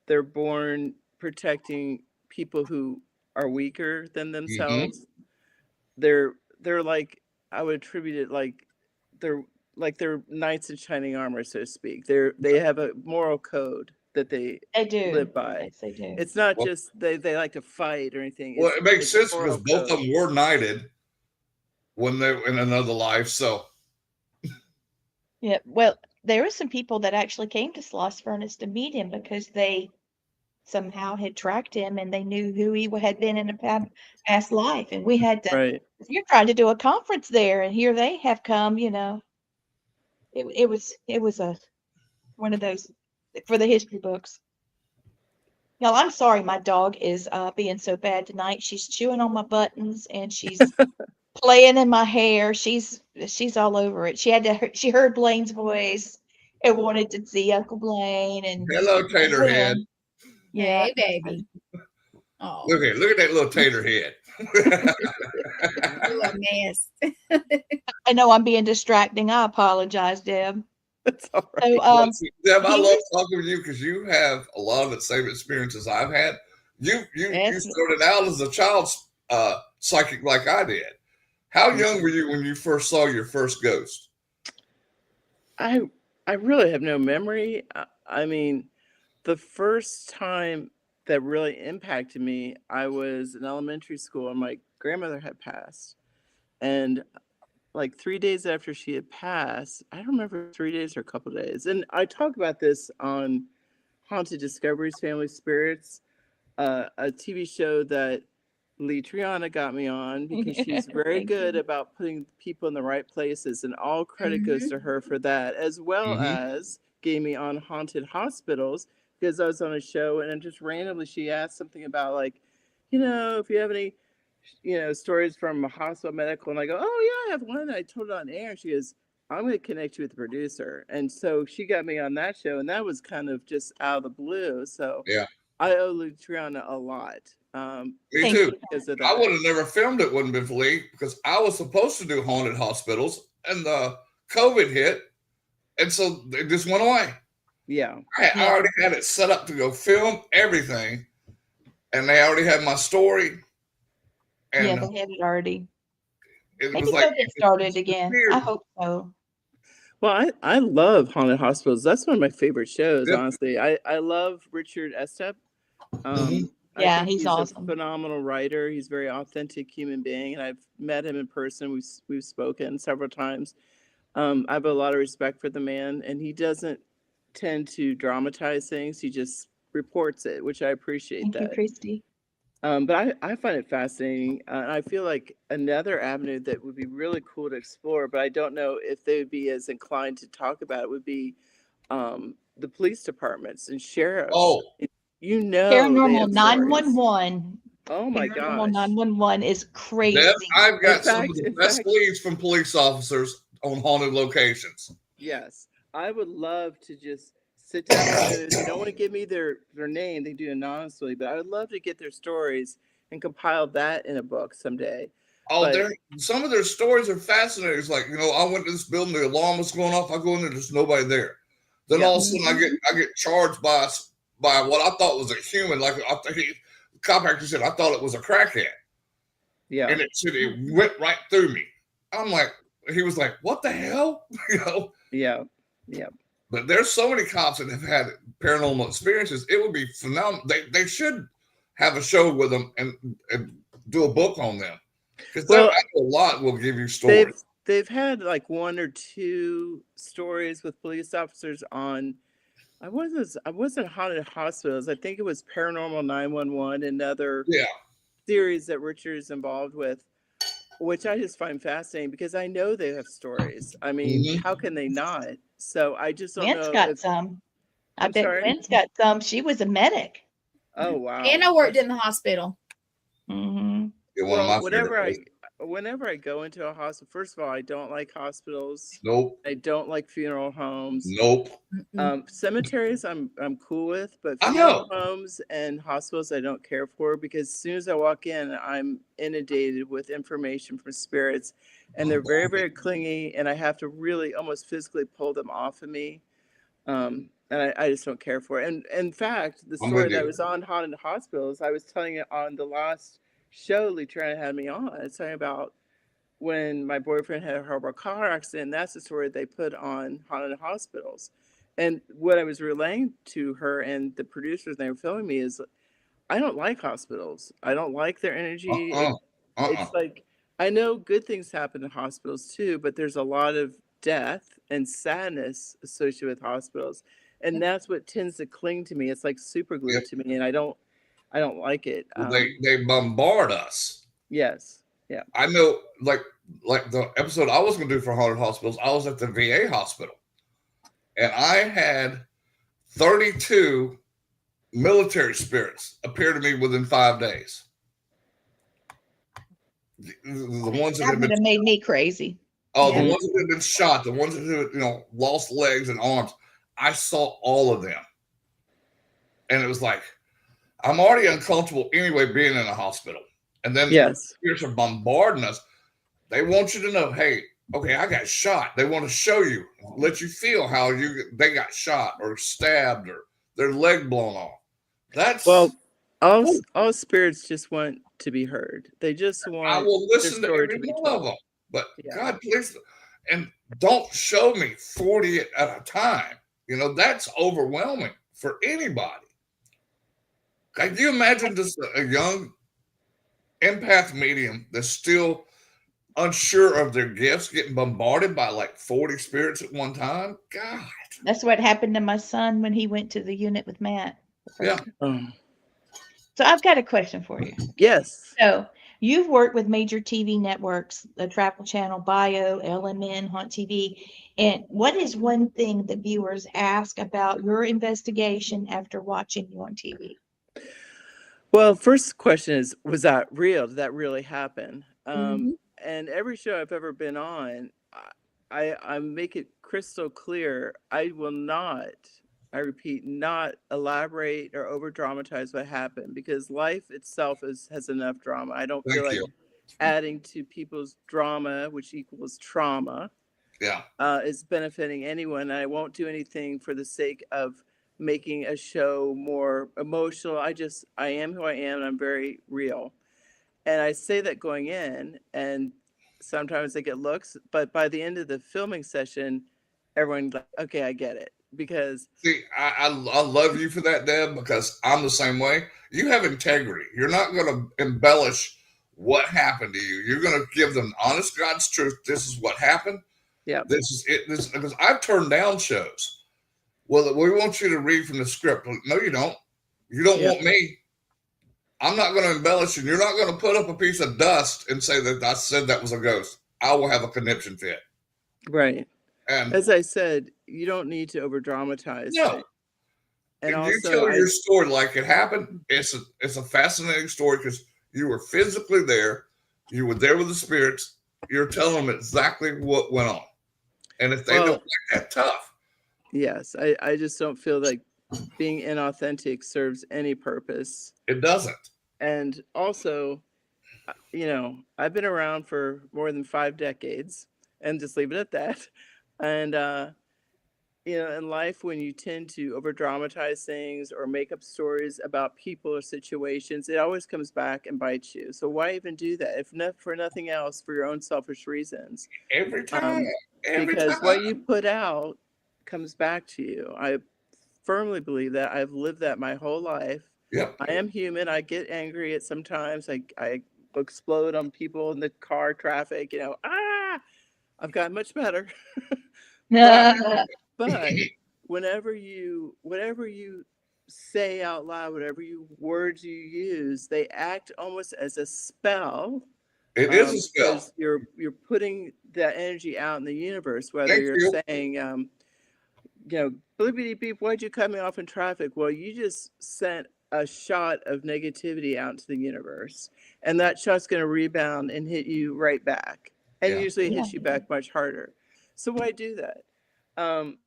They're born protecting people who are weaker than themselves. They're like, I would attribute it they're knights in shining armor, so to speak. They have a moral code that they They do. live by. Yes, they do. It's not Well- just they like to fight or anything. Well, it makes it's sense moral because both of code. them were knighted when they were in another life. So Yeah. Well, there were some people that actually came to Sloss Furnace to meet him because they somehow had tracked him and they knew who he had been in a past life. And we had to, Right. you're trying to do a conference there, and here they have come, you know. It was one of those for the history books. Y'all, I'm sorry my dog is being so bad tonight. She's chewing on my buttons and she's playing in my hair. She's all over it. She heard Blaine's voice and wanted to see Uncle Blaine and hello, tater head. Yeah. Hey, baby. Oh, Look at that little tater head. you a mess. I know I'm being distracting. I apologize, Deb. That's all right. So Deb, I he love was- talking with you because you have a lot of the same experiences I've had. You Yes. started out as a child's psychic like I did. How young were you when you first saw your first ghost? I really have no memory. I mean, the first time that really impacted me, I was in elementary school and my grandmother had passed. And like 3 days after she had passed, I don't remember 3 days or a couple of days. And I talk about this on Haunted Discoveries, Family Spirits, a TV show that Lee Triana got me on because she's very Thank good you. about putting people in the right places, and all credit goes to her for that, as well as getting me on Haunted Hospitals because I was on a show and then just randomly she asked something about like, if you have any, stories from a hospital medical, and I go, oh yeah, I have one. And I told it on air, and she goes, I'm going to connect you with the producer, and so she got me on that show, and that was kind of just out of the blue. So Yeah. I owe Lutriana a lot. Me Thank too. you. Because of I that. would have never filmed it, wouldn't been for Lee, because I was supposed to do haunted hospitals, and the COVID hit, and so it just went away. Yeah. I already had it set up to go film everything, and they already had my story. And Yeah, they had it already. it Maybe was they'll like get started again. weird. I hope so. Well, I love Haunted Hospitals. That's one of my favorite shows, Yep. honestly. I love Richard Estep. Mhm. I Yeah, think he's awesome. a phenomenal writer. He's a very authentic human being, and I've met him in person. We've spoken several times. I have a lot of respect for the man, and he doesn't tend to dramatize things. He just reports it, which I appreciate Thank you, that. Christy. But I find it fascinating. I feel like another avenue that would be really cool to explore, but I don't know if they would be as inclined to talk about it, would be the police departments and sheriffs. Oh, They have Paranormal stories. 911. Oh my Paranormal gosh. 911 is crazy. Deb, I've got In some fact- of the in best fact- leads from police officers on haunted locations. Yes. I would love to just sit down with them. If they don't want to give me their name, they do anonymously, but I would love to get their stories and compile that in a book someday. Oh, But- some of their stories are fascinating. It's like, I went to this building, the alarm was going off. I go in there, there's nobody there. Then Yeah. all of a sudden, I get charged by what I thought was a human. Like the cop actually said, I thought it was a crackhead, Yeah. and it went right through me. I'm like, he was like, what the hell, Yeah. But there's so many cops that have had paranormal experiences. It would be phenomenal. They should have a show with them and do a book on them. Because Well, a lot will give you stories. They've had like one or two stories with police officers on. I wasn't Haunted Hospitals. I think it was Paranormal 911, another Yeah. series that Richard is involved with, which I just find fascinating because I know they have stories. I mean, how can they not? So I just don't Gwen's know. got some. I I'm bet sorry? Gwen's got some. She was a medic. Oh wow! Anna worked in the hospital. Mm-hmm. You're one of my whenever favorite. whenever I go into a hospital, first of all, I don't like hospitals. Nope. I don't like funeral homes. Nope. Cemeteries, I'm cool with, but I funeral know. homes and hospitals, I don't care for because as soon as I walk in, I'm inundated with information from spirits, and they're very, very clingy, and I have to really almost physically pull them off of me. And I just don't care for it. And in fact, the I'm with story that you. was on Haunted Hospitals, I was telling it on the last show Lutrina had me on. It's talking about when my boyfriend had a horrible car accident. That's the story they put on Haunted Hospitals. And what I was relaying to her and the producers they were filming me is, I don't like hospitals. I don't like their energy. It's like, I know good things happen in hospitals too, but there's a lot of death and sadness associated with hospitals. And that's what tends to cling to me. It's like super glue Yep. to me, and I don't like it. Well, they bombard us. Yes. Yeah. I know, like the episode I was going to do for Haunted Hospitals, I was at the VA hospital, and I had 32 military spirits appear to me within 5 days. The ones that That had would been have made me crazy. the Yeah. ones that had been shot, the ones that had, lost legs and arms. I saw all of them, and it was like, I'm already uncomfortable anyway being in a hospital, and then Yes. spirits are bombarding us. They want you to know, hey, okay, I got shot. They want to show you, let you feel how they got shot or stabbed or their leg blown off. That's Well, all spirits just want to be heard. They just want I will listen to their story every to be one of told. them. But Yeah. God, please, and don't show me 40 at a time. That's overwhelming for anybody. Can you imagine just a young empath medium that's still unsure of their gifts getting bombarded by like 40 spirits at one time? God. That's what happened to my son when he went to the unit with Matt. Yeah. So I've got a question for you. Yes. So you've worked with major TV networks, the Travel Channel, Bio, LMN, Haunt TV. And what is one thing that viewers ask about your investigation after watching you on TV? Well, first question is, was that real? Did that really happen? Mhm. And every show I've ever been on, I make it crystal clear. I will not, I repeat, not elaborate or over dramatize what happened, because life itself has enough drama. I don't feel Thank like you. adding to people's drama, which equals trauma, Yeah. is benefiting anyone. I won't do anything for the sake of making a show more emotional. I am who I am, and I'm very real. And I say that going in, and sometimes I get looks, but by the end of the filming session, everyone's like, okay, I get it. Because See, I love you for that, Deb, because I'm the same way. You have integrity. You're not going to embellish what happened to you. You're going to give them honest God's truth. This is what happened. yeah, This is it. This, because I've turned down shows. Well, we want you to read from the script. No, you don't. You don't Yeah. want me. I'm not going to embellish, and you're not going to put up a piece of dust and say that I said that was a ghost. I will have a conniption fit. right. And As I said, you don't need to over dramatize no, things. And if you also, tell your story like it happened, it's a fascinating story because you were physically there. You were there with the spirits. You're telling them exactly what went on. And if they don't like that, tough. yes, I just don't feel like being inauthentic serves any purpose. It doesn't. And also, I've been around for more than 5 decades, and just leave it at that. And, in life, when you tend to over dramatize things or make up stories about people or situations, it always comes back and bites you. So why even do that? If not for nothing else, for your own selfish reasons. Every time. Every Because time. what you put out comes back to you. I firmly believe that. I've lived that my whole life. Yep. I am human. I get angry at sometimes. I explode on people in the car, traffic. I've gotten much better. But whenever you say out loud, whatever words you use, they act almost as a spell. It is a spell. Because you're putting that energy out in the universe. Whether Thank you're you. saying, blippity beep, why'd you cut me off in traffic? Well, you just sent a shot of negativity out into the universe, and that shot's going to rebound and hit you right back. And Yeah. usually it hits Yeah. you back much harder. So why do that?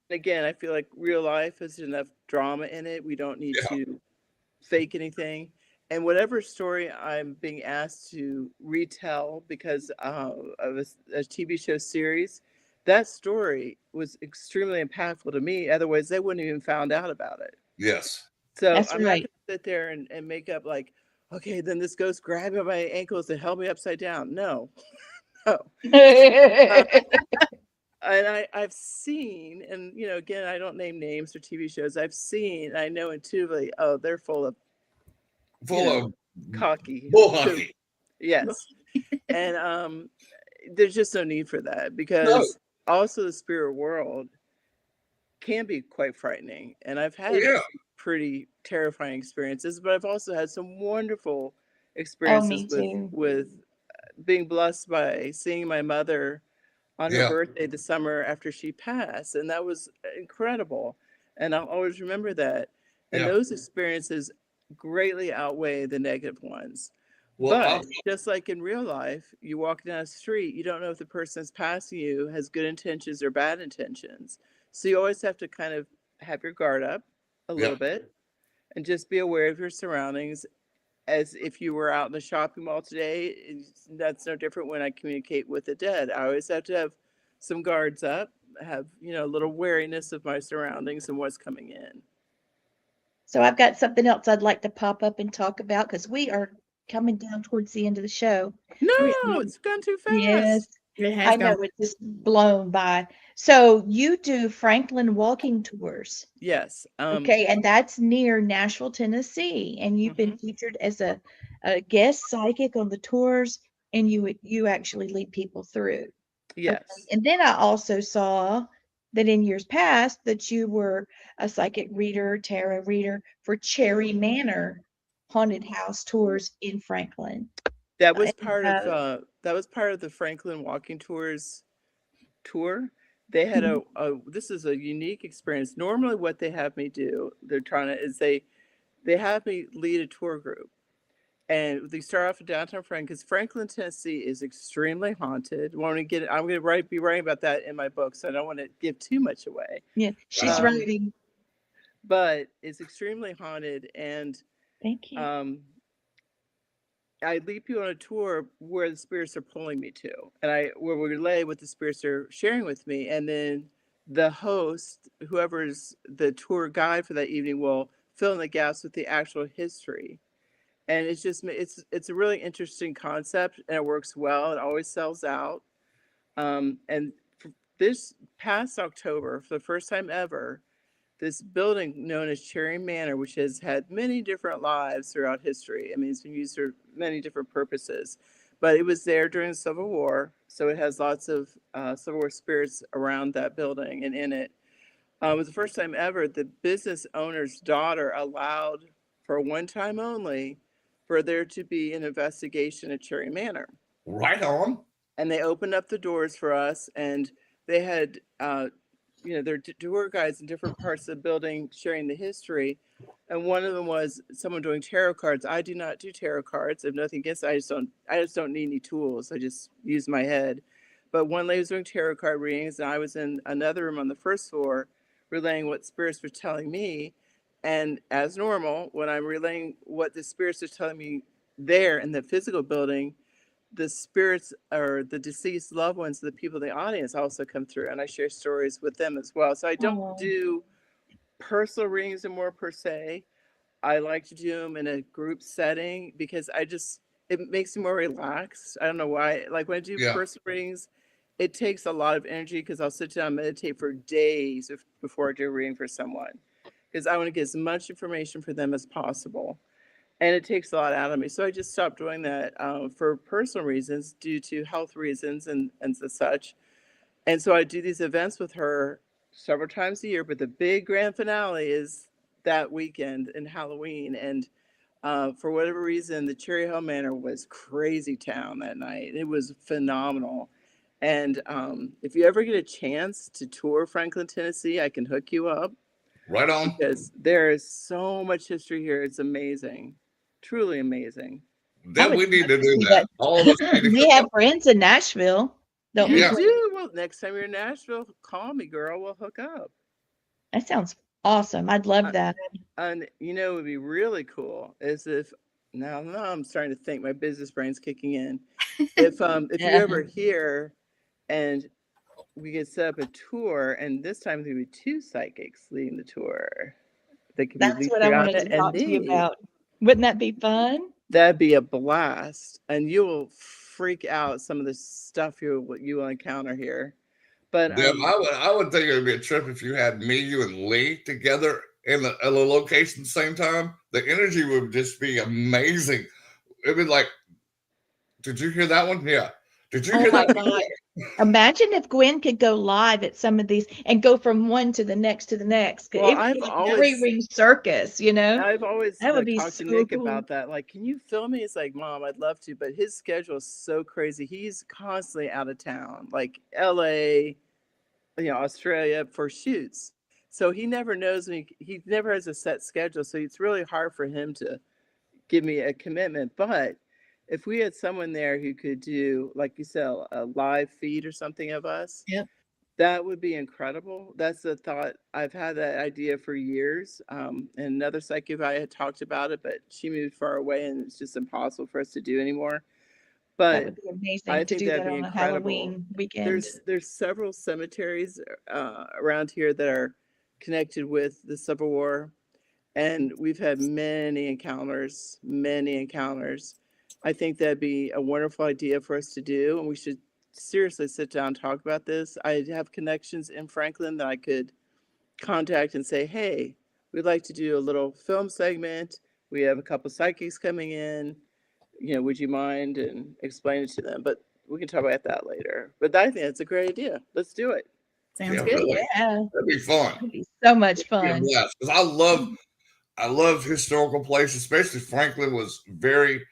Again, I feel like real life has enough drama in it. We don't need Yeah. to fake anything. And whatever story I'm being asked to retell because of a TV show series, that story was extremely impactful to me. Otherwise, they wouldn't even found out about it. Yes. So That's I'm not going right. to sit there and make up like, okay, then this ghost grabbed me by my ankles and held me upside down. No, no. And I've seen, and again, I don't name names or TV shows. I've seen, I know intuitively, oh, they're full of Full of cocky bull poop. hockey. Yes. And there's just no need for that, No. because also the spirit world can be quite frightening. And I've had Yeah. pretty terrifying experiences, but I've also had some wonderful Oh, experiences me too. with being blessed by seeing my mother on her Yeah. birthday the summer after she passed, and that was incredible. And I'll always remember that. And Yeah. those experiences greatly outweigh the negative ones. Well, But just like in real life, you walk down the street, you don't know if the person that's passing you has good intentions or bad intentions. So you always have to kind of have your guard up a yeah. little bit and just be aware of your surroundings, as if you were out in the shopping mall today. That's no different when I communicate with the dead. I always have to have some guards up, have, a little wariness of my surroundings and what's coming in. So I've got something else I'd like to pop up and talk about because we are coming down towards the end of the show. No, We- it's gone too fast. Yes, It I has know gone. it's just blown by. So you do Franklin walking tours, Yes. okay? And that's near Nashville, Tennessee. And you've been featured as a guest psychic on the tours, and you actually lead people through. Okay. Yes. And then I also saw that in years past that you were a psychic reader, tarot reader for Cherry Manor haunted house tours in Franklin. That was And, part of the Franklin Walking Tours tour. They had this is a unique experience. Normally what they have me do, they have me lead a tour group. And they start off in downtown Franklin, because Franklin, Tennessee is extremely haunted. I'm going to be writing about that in my book, so I don't want to give too much away. yeah, she's Um, writing. But it's extremely haunted, and Thank you. I lead people on a tour where the spirits are pulling me to, and I will relay what the spirits are sharing with me, and then the host, whoever's the tour guide for that evening, will fill in the gaps with the actual history. And it's a really interesting concept, and it works well. It always sells out. And for this past October, for the first time ever, this building known as Cherry Manor, which has had many different lives throughout history. I mean, it's been used for many different purposes, but it was there during the Civil War, so it has lots of Civil War spirits around that building and in it. It was the first time ever the business owner's daughter allowed, for one time only, for there to be an investigation at Cherry Manor. Right on. And they opened up the doors for us, and they had their tour guides in different parts of the building sharing the history. And one of them was someone doing tarot cards. I do not do tarot cards. I have nothing against it. I just don't need any tools. I just use my head. But one lady was doing tarot card readings, and I was in another room on the first floor relaying what spirits were telling me. And as normal, when I'm relaying what the spirits are telling me there in the physical building, the spirits or the deceased loved ones of the people in the audience also come through, and I share stories with them as well. So I don't do personal readings anymore per se. I like to do them in a group setting because it makes me more relaxed. I don't know why. Like when I do personal readings, it takes a lot of energy because I'll sit down and meditate for days before I do a reading for someone, because I want to get as much information for them as possible. And it takes a lot out of me. So I just stopped doing that for personal reasons due to health reasons and such. And so I do these events with her several times a year, but the big grand finale is that weekend in Halloween. And for whatever reason, the Cherry Hill Manor was crazy town that night. It was phenomenal. And if you ever get a chance to tour Franklin, Tennessee, I can hook you up. Right on. Because there is so much history here. It's amazing. Truly amazing. Then we need to do that. All of us need to We have friends in Nashville, don't we? You do? Well, next time you're in Nashville, call me, girl. We'll hook up. That sounds awesome. I'd love that. And it would be really cool is if now I'm starting to think, my business brain's kicking in. If you ever hear and we could set up a tour, and this time there would be 2 psychics leading the tour. They could be That's what I wanted Litriana to and talk to you me. about. Wouldn't that be fun? That'd be a blast, and you will freak out some of the stuff you will encounter here. But Deb, I would think it would be a trip if you had me, you, and Lee together in a location at the same time. The energy would just be amazing. It'd be like, did you hear that one? Yeah. Did you hear Oh my that? God. Imagine if Gwen could go live at some of these and go from one to the next to the next. Well, It would I've be like always- three-ring circus, you know? I've always That would be talked to so Nick cool. about that. Like, can you film me? It's like, Mom, I'd love to, but his schedule is so crazy. He's constantly out of town, like LA, Australia for shoots. So he never knows me. He never has a set schedule. So it's really hard for him to give me a commitment. But if we had someone there who could do, like you said, a live feed or something of us, Yep. that would be incredible. That's a thought. I've had that idea for years. And another psychic I had talked about it, but she moved far away and it's just impossible for us to do anymore. That But would be amazing I to think do that'd that be on a incredible. Halloween weekend. There's several cemeteries around here that are connected with the Civil War, and we've had many encounters. I think that'd be a wonderful idea for us to do, and we should seriously sit down and talk about this. I have connections in Franklin that I could contact and say, hey, we'd like to do a little film segment. We have a couple psychics coming in. Would you mind, and explain it to them? But we can talk about that later. But I think that's a great idea. Let's do it. Sounds good. Really. Yeah, That'd be fun. it'd be so much It'd be a fun. blast. 'Cause I love historical places, especially Franklin was very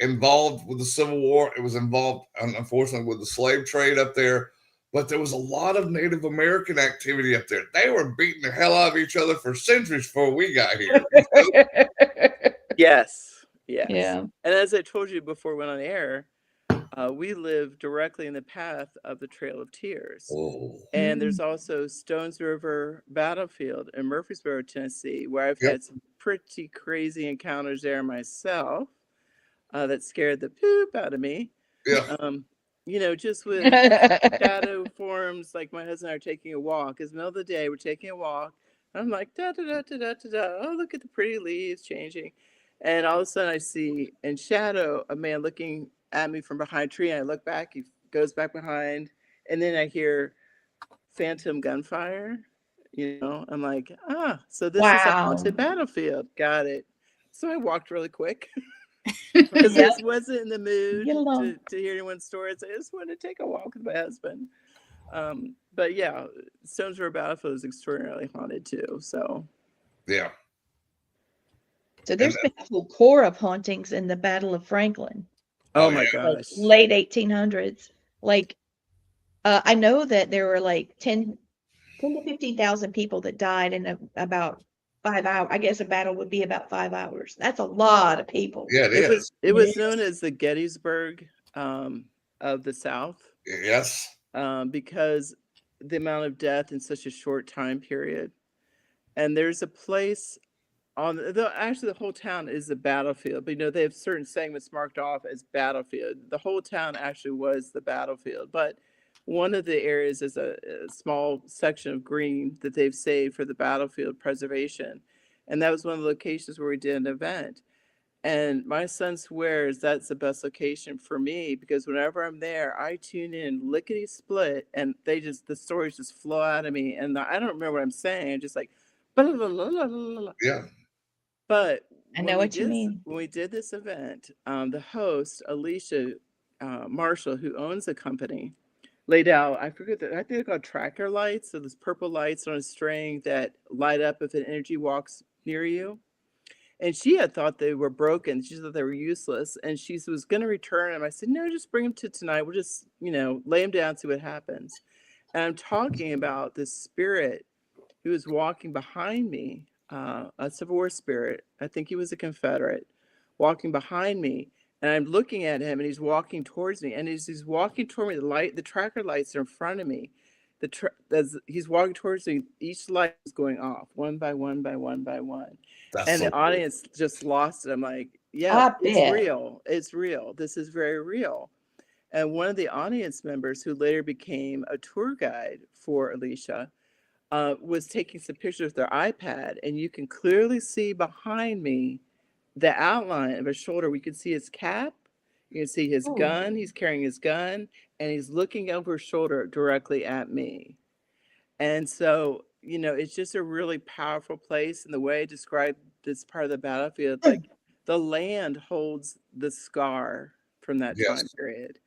involved with the Civil War. It was involved, unfortunately, with the slave trade up there. But there was a lot of Native American activity up there. They were beating the hell out of each other for centuries before we got here. Yes. Yeah. And as I told you before we went on air, we live directly in the path of the Trail of Tears. Oh. And there's also Stones River Battlefield in Murfreesboro, Tennessee, where I've had some pretty crazy encounters there myself that scared the poop out of me. Yeah. Just with shadow forms, like my husband and I are taking a walk. It's the middle of the day, we're taking a walk. I'm like, da da da da da da da. Oh, look at the pretty leaves changing. And all of a sudden I see in shadow a man looking at me from behind a tree. And I look back, he goes back behind, and then I hear phantom gunfire. I'm like, so this is a haunted battlefield. Got it. So I walked really quick because I just wasn't in the mood to hear anyone's stories. I just wanted to take a walk with my husband. But yeah, Stones River Battlefield is extraordinarily haunted too. So yeah. So there's been a whole core of hauntings in the Battle of Franklin. Oh my Like gosh. late 1800s. Like, I know that there were like 10 to 15,000 people that died in about 5 hours. I guess a battle would be about 5 hours. That's a lot of people. Yeah, It was known as the Gettysburg of the South. Yes. Because the amount of death in such a short time period. And there's a place actually the whole town is a battlefield, but they have certain segments marked off as battlefield. The whole town actually was the battlefield, but one of the areas is a small section of green that they've saved for the battlefield preservation. And that was one of the locations where we did an event. And my son swears that's the best location for me, because whenever I'm there, I tune in lickety split, and the stories just flow out of me. And I don't remember what I'm saying. I'm just like, blah, blah, blah, blah, blah, blah. Yeah. But I know what you mean. When we did this event, the host, Alicia Marshall, who owns the company, laid out, I think they're called tracker lights. So there's purple lights on a string that light up if an energy walks near you. And she had thought they were broken. She thought they were useless. And she was going to return them. I said, no, just bring them to tonight. We'll just, lay them down, see what happens. And I'm talking about this spirit who was walking behind me, a Civil War spirit. I think he was a Confederate, walking behind me. And I'm looking at him, and he's walking towards me. And as he's walking toward me, the tracker lights are in front of me. As he's walking towards me, each light is going off one by one by one by one. The audience just lost it. I'm like, Yeah, I it's bet. real. It's real. This is very real. And one of the audience members, who later became a tour guide for Alicia, was taking some pictures with their iPad, and you can clearly see behind me the outline of his shoulder. We can see his cap. You can see his Ooh. gun. He's carrying his gun, and he's looking over his shoulder directly at me. And so, it's just a really powerful place. And the way I described this part of the battlefield, like the land holds the scar from that time Yes. period.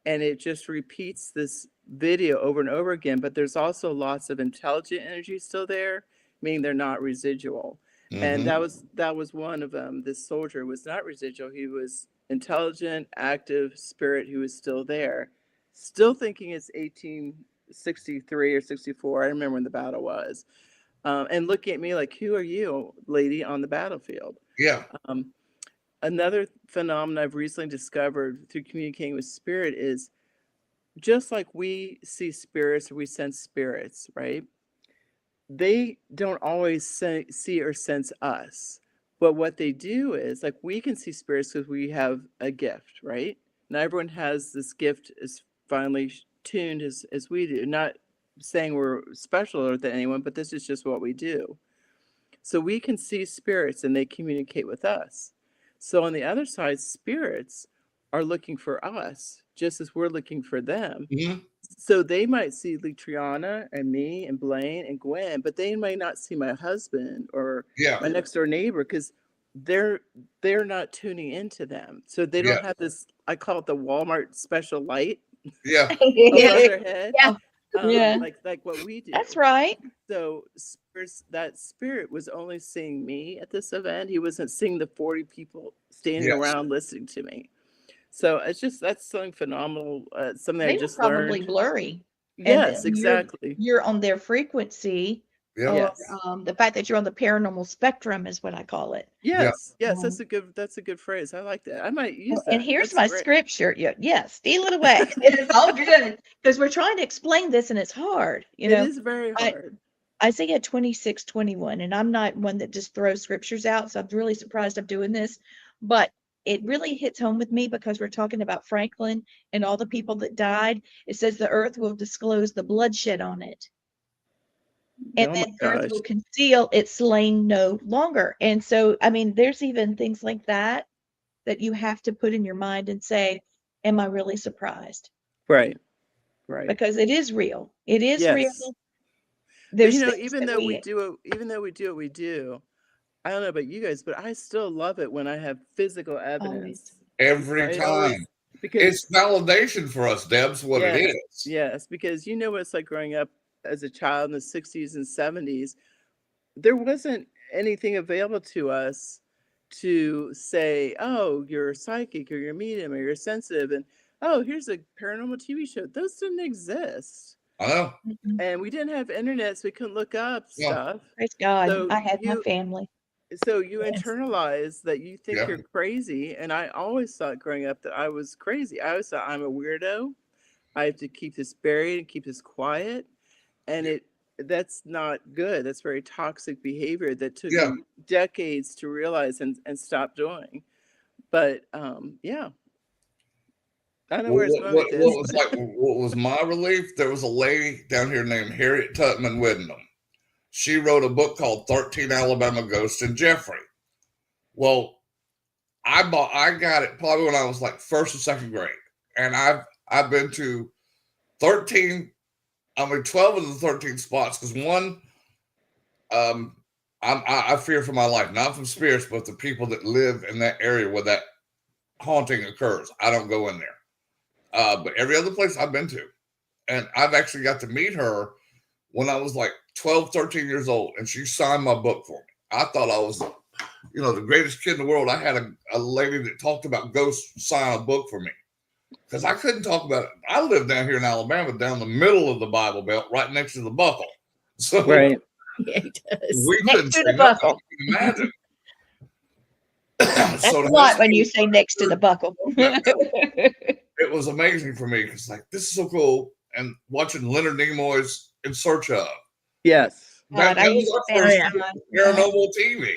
And it just repeats this video over and over again. But there's also lots of intelligent energy still there, meaning they're not residual. And Mhm. that was one of them. This soldier was not residual. He was intelligent, active spirit who was still there, still thinking it's 1863 or 64. I remember when the battle was. And looking at me like, who are you, lady, on the battlefield? Yeah. Another phenomenon I've recently discovered through communicating with spirit is, just like we see spirits or we sense spirits, right? They don't always see or sense us. But what they do is, like, we can see spirits because we have a gift, right? Not everyone has this gift as finely tuned as we do. Not saying we're special than anyone, but this is just what we do. So we can see spirits and they communicate with us. So on the other side, spirits are looking for us just as we're looking for them. Mhm. So they might see Litriana and me and Blaine and Gwen, but they might not see my husband or Yeah. my next door neighbor because they're not tuning into them. So they don't Yeah. have this, I call it the Walmart special light Yeah. above Yeah. their head. Yeah. Yeah. Like what we do. That's right. So that spirit was only seeing me at this event. He wasn't seeing the 40 people standing Yes. around listening to me. So that's something phenomenal. Something I They were just probably learned. blurry. And Yes, then exactly. you're on their frequency, Yeah. or Yes. the fact that you're on the paranormal spectrum is what I call it. Yes. Yes. Um, That's a good phrase. I like that. I might use And that. here's That's my great. scripture. Yeah, steal it away. It's all good because we're trying to explain this and it's hard. It is very I- hard. Isaiah 26:21, and I'm not one that just throws scriptures out, so I'm really surprised I'm doing this, but it really hits home with me because we're talking about Franklin and all the people that died. It says the earth will disclose the bloodshed on it, and Oh my then earth gosh. will conceal its slain no longer. And so, I mean, there's even things like that you have to put in your mind and say, am I really surprised? Right. Right. Because it is real. It is real. Yes. But There's things even that though we do what we do, I don't know about you guys, but I still love it when I have physical evidence. Every Right? time. Always, because It's validation for us, Deb's what it yes, is. yes, because you know what it's like growing up as a child in the 60s and 70s. There wasn't anything available to us to say, oh, you're psychic or you're medium or you're sensitive, and oh, here's a paranormal TV show. Those didn't exist. I know. And we didn't have internet, so we couldn't look up Yeah. stuff. Praise God. So I had my you family. internalize that you think Yeah. you're crazy. And I always thought growing up that I was crazy. I always thought I'm a weirdo. I have to keep this buried and keep this quiet. And that's not good. That's very toxic behavior that took Yeah. me decades to realize and stop doing. But yeah. I don't know where it's going with this. What was my relief? There was a lady down here named Harriet Tubman Wyndham. She wrote a book called 13 Alabama Ghosts in Jeffrey. Well, I got it probably when I was like first or second grade. And I've been to 12 of the 13 spots, because one, I fear for my life, not from spirits, but the people that live in that area where that haunting occurs. I don't go in there. But every other place I've been to. And I've actually got to meet her when I was like 12, 13 years old. And she signed my book for me. I thought I was, the greatest kid in the world. I had a lady that talked about ghosts sign a book for me. Because I couldn't talk about it. I live down here in Alabama, down the middle of the Bible Belt, right next to the buckle. So Right. Yeah, he does. we Next couldn't to say the nothing. buckle. You can imagine. That's So a lot when you say next to the buckle. it was amazing for me because, like, this is so cool. And watching Leonard Nimoy's In Search of. Yes. God, I That used was to our spend first time. paranormal TV.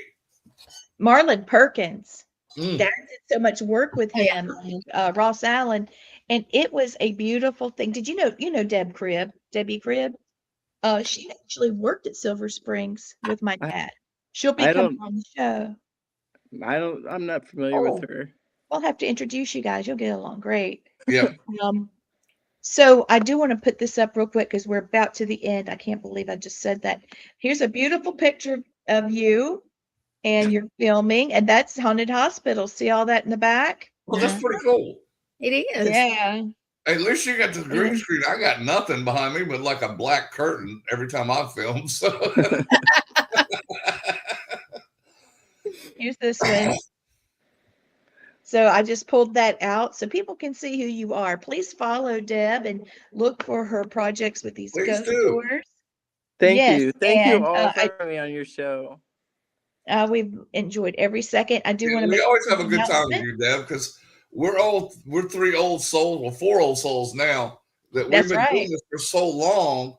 Marlon Perkins. Mm. Darren did so much work with Oh, yeah. him, and Ross Allen, and it was a beautiful thing. Did you know Debbie Cribb? She actually worked at Silver Springs with my I, dad. She'll be I coming don't, on the show. I'm not familiar with Oh, her. I'll have to introduce you guys. You'll get along great. Yeah. Um, so I do want to put this up real quick because we're about to the end. I can't believe I just said that. Here's a beautiful picture of you and you're filming, and that's Haunted Hospital. See all that in the back? Well, that's pretty cool. It is. Yeah. At least you got the green Yeah. screen. I got nothing behind me but like a black curtain every time I film. So Here's this one. So I just pulled that out so people can see who you are. Please follow Deb and look for her projects with these please ghost do. tours. Thank Yes, you. Thank you and all for having me on your show. we've enjoyed every second. I do Yeah, want to we make always have a good time with announcement. you, Deb, because we're three old souls, well, four old souls now that we've That's been right. doing this for so long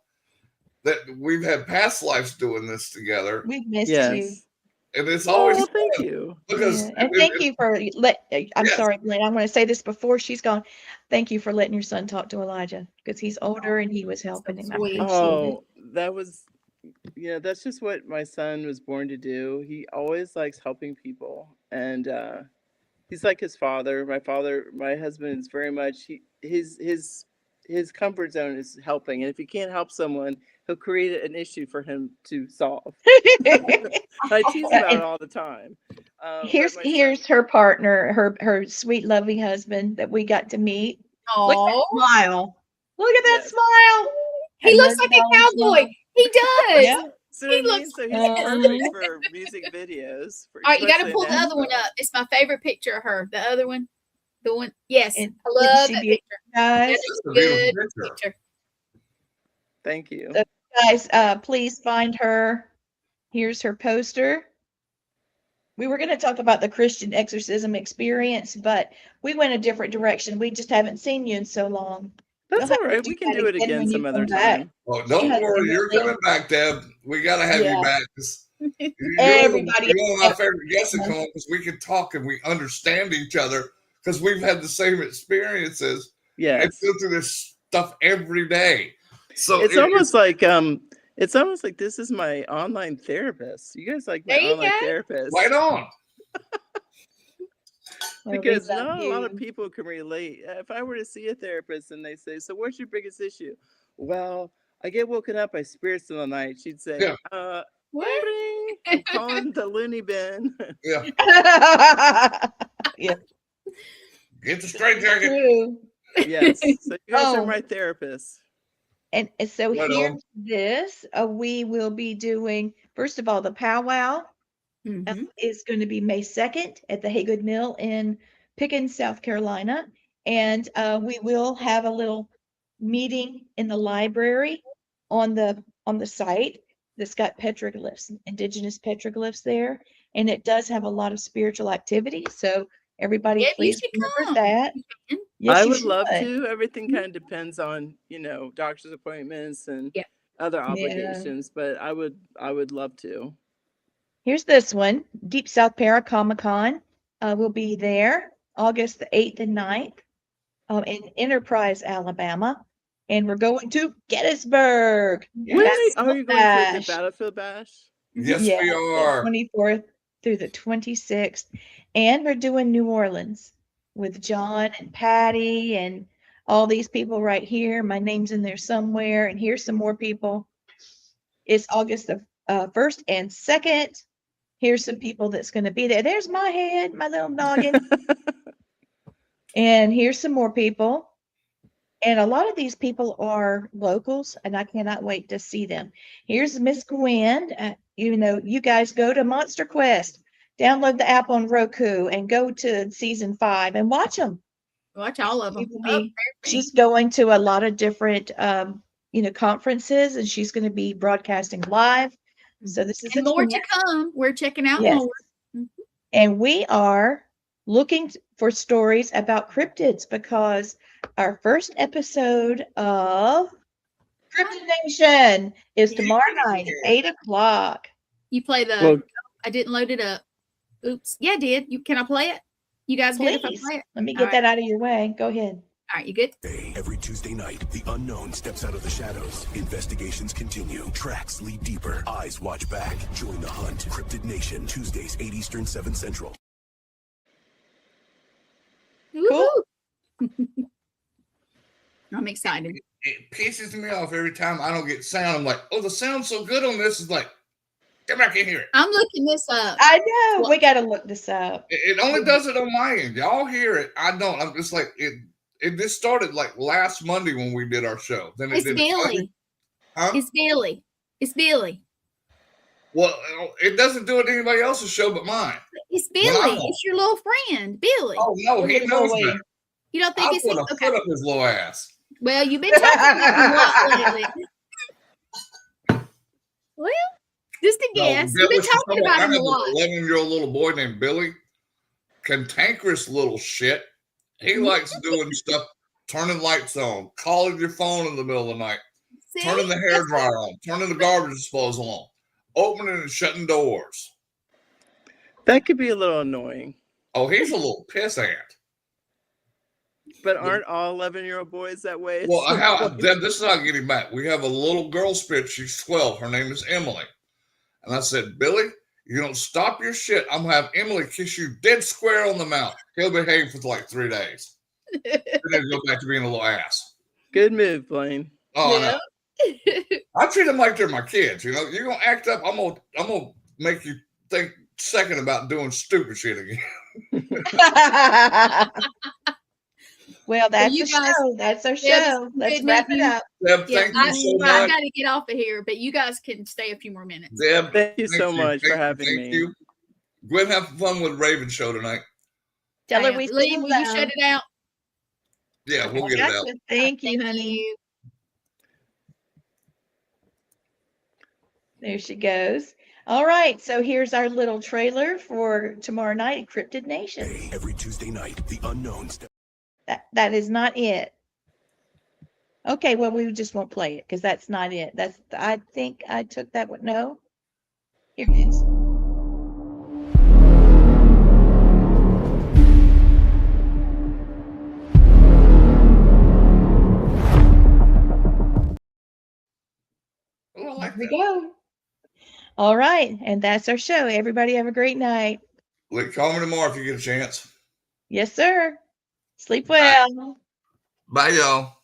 that we've had past lives doing this together, We've missed you. Yes. and it's always Oh, thank fun you. because Yeah. And thank you for I'm yes, sorry, Glenn. I'm going to say this before she's gone. Thank you for letting your son talk to Elijah because he's older and he was helping him. I sweet. appreciate it. Oh, that was, that's just what my son was born to do. He always likes helping people, and he's like his father. My husband is very much his comfort zone is helping, and if he can't help someone, he'll create an issue for him to solve. I tease about it And all the time. But here's my son, here's her partner, her sweet, loving husband that we got to meet. Look at that Oh, smile. Look at that yes. smile. he And looks those like a knowing cowboy. smile. He does. Yeah. So He I mean, looks so he's Uh-huh. perfect for music videos. All right, you got to especially pull the in other one Nashville. up. It's my favorite picture of her. The other one. The one. Yes. And I isn't love she that beautiful, picture. guys? That's it's a a beautiful good picture. picture. Thank you. So guys, please find her. Here's her poster. We were going to talk about the Christian exorcism experience, but we went a different direction. We just haven't seen you in so long. We'll That's have all to right. do We can that do it again again when you some other come back. time. Oh, She don't has worry, been you're really, coming back, Deb. We got to have you yeah. back because Everybody you're one of my else. favorite guests to come on because we can talk and we understand each other because we've had the same experiences and Yes. go through this stuff every day. So It's almost like this is my online therapist. You guys like my There you online go. therapist. right on. Well, we Because love not a lot of you. people can relate. If I were to see a therapist and they say, "So what's your biggest issue?" Well, I get woken up by spirits in the night. She'd say, Yeah. What? Ring, ring. I'm calling the loony bin. Yeah. Yeah, Get the straight jacket. true. Yes. So you guys are Oh, my therapists. and so Right on. here's this. We will be doing, first of all, the powwow Mhm. is going to be May 2nd at the Haygood Mill in Pickens, South Carolina. And we will have a little meeting in the library on the site that's got petroglyphs, indigenous petroglyphs there. And it does have a lot of spiritual activity. So everybody, Yeah, you please should remember come. that. can. Yes, I you would love should. to. Everything kind of depends on, doctor's appointments and Yeah. other Yeah. obligations, but I would love to. Here's this one, Deep South Para Comic Con. We'll be there August the 8th and 9th in Enterprise, Alabama. And we're going to Gettysburg. Wait, are Battlefield you going for the Bash. Battlefield Bash? Yes, Yeah, we the are. 24th through the 26th. And we're doing New Orleans with John and Patty and all these people right here. My name's in there somewhere. And here's some more people. It's August the 1st and 2nd. Here's some people that's going to be there. There's my head, my little noggin. And here's some more people. And a lot of these people are locals, and I cannot wait to see them. Here's Miss Gwen. You guys go to Monster Quest, download the app on Roku, and go to season 5 and watch them. Watch all of them. She's going to a lot of different, conferences, and she's going to be broadcasting live. So this is and a more chance. to come. We're checking out Yes. more. Mhm. And we are looking for stories about cryptids because our first episode of Cryptid Nation is tomorrow night at 8 o'clock. You play the. Well, I didn't load it up. Oops. Yeah, I did. Can I play it? You guys good if I Please. play it? Let me All get right. that out of your way. Go ahead. All right, you good? Every Tuesday night, the unknown steps out of the shadows. Investigations continue. Tracks lead deeper. Eyes watch back. Join the hunt. Cryptid Nation, Tuesdays, 8 Eastern, 7 Central. Cool. Woo-hoo. I'm excited. It pisses me off every time I don't get sound. I'm like, oh, the sound's so good on this. It's like, get back in here. I'm looking this up. I know. We got to look this up. It only does it on my end. Y'all hear it. I don't. I'm just like, it just started like last Monday when we did our show. Then it It's did Billy. Huh? It's Billy. It's Billy. Well, it doesn't do it to anybody else's show but mine. It's Well, Billy. I'm- It's your little friend, Billy. Oh no, he Little knows boy. that. You don't think I'll it's put him? a Okay. foot up his little ass. Well, you've been talking about him a lot lately. Well, just a guess. You've been talking about him a lot. 11-year-old little boy named Billy, cantankerous little shit. He likes doing stuff, turning lights on, calling your phone in the middle of the night, See? turning the hair dryer on, turning the garbage disposal on, opening and shutting doors. That could be a little annoying. Oh, he's a little piss ant. But aren't all 11-year-old boys that way? Well, this is how I get him back. We have a little girl spit. She's 12. Her name is Emily. And I said, Billy, you don't stop your shit. I'm going to have Emily kiss you dead square on the mouth. He'll behave for like 3 days. And then go back to being a little ass. Good move, Blaine. Oh, Yeah. no. I treat them like they're my kids. You know, you're going to act up. I'm gonna make you think second about doing stupid shit again. Well, that's you the guys- show. That's our Yeah, show. Let's good wrap it meeting you. up. Deb, Yeah, thank you so I much. got to get off of here, but you guys can stay a few more minutes. Deb, Thank you so much for having thank me. you. Gwen, have fun with Raven show tonight. Tell her Bam. we Lee, said will you hello. shut it out? Yeah, we'll get it out. Gotcha. Thank you, honey. you. There she goes. All right. So here's our little trailer for tomorrow night at Cryptid Nation. Every Tuesday night, the unknown steps. That is not it. Okay, well, we just won't play it because that's not it. I think I took that one. No. Here it is. Oh, I like Here we that. go. All right, and that's our show. Everybody have a great night. Look, call me tomorrow if you get a chance. Yes, sir. Sleep well. Bye, y'all.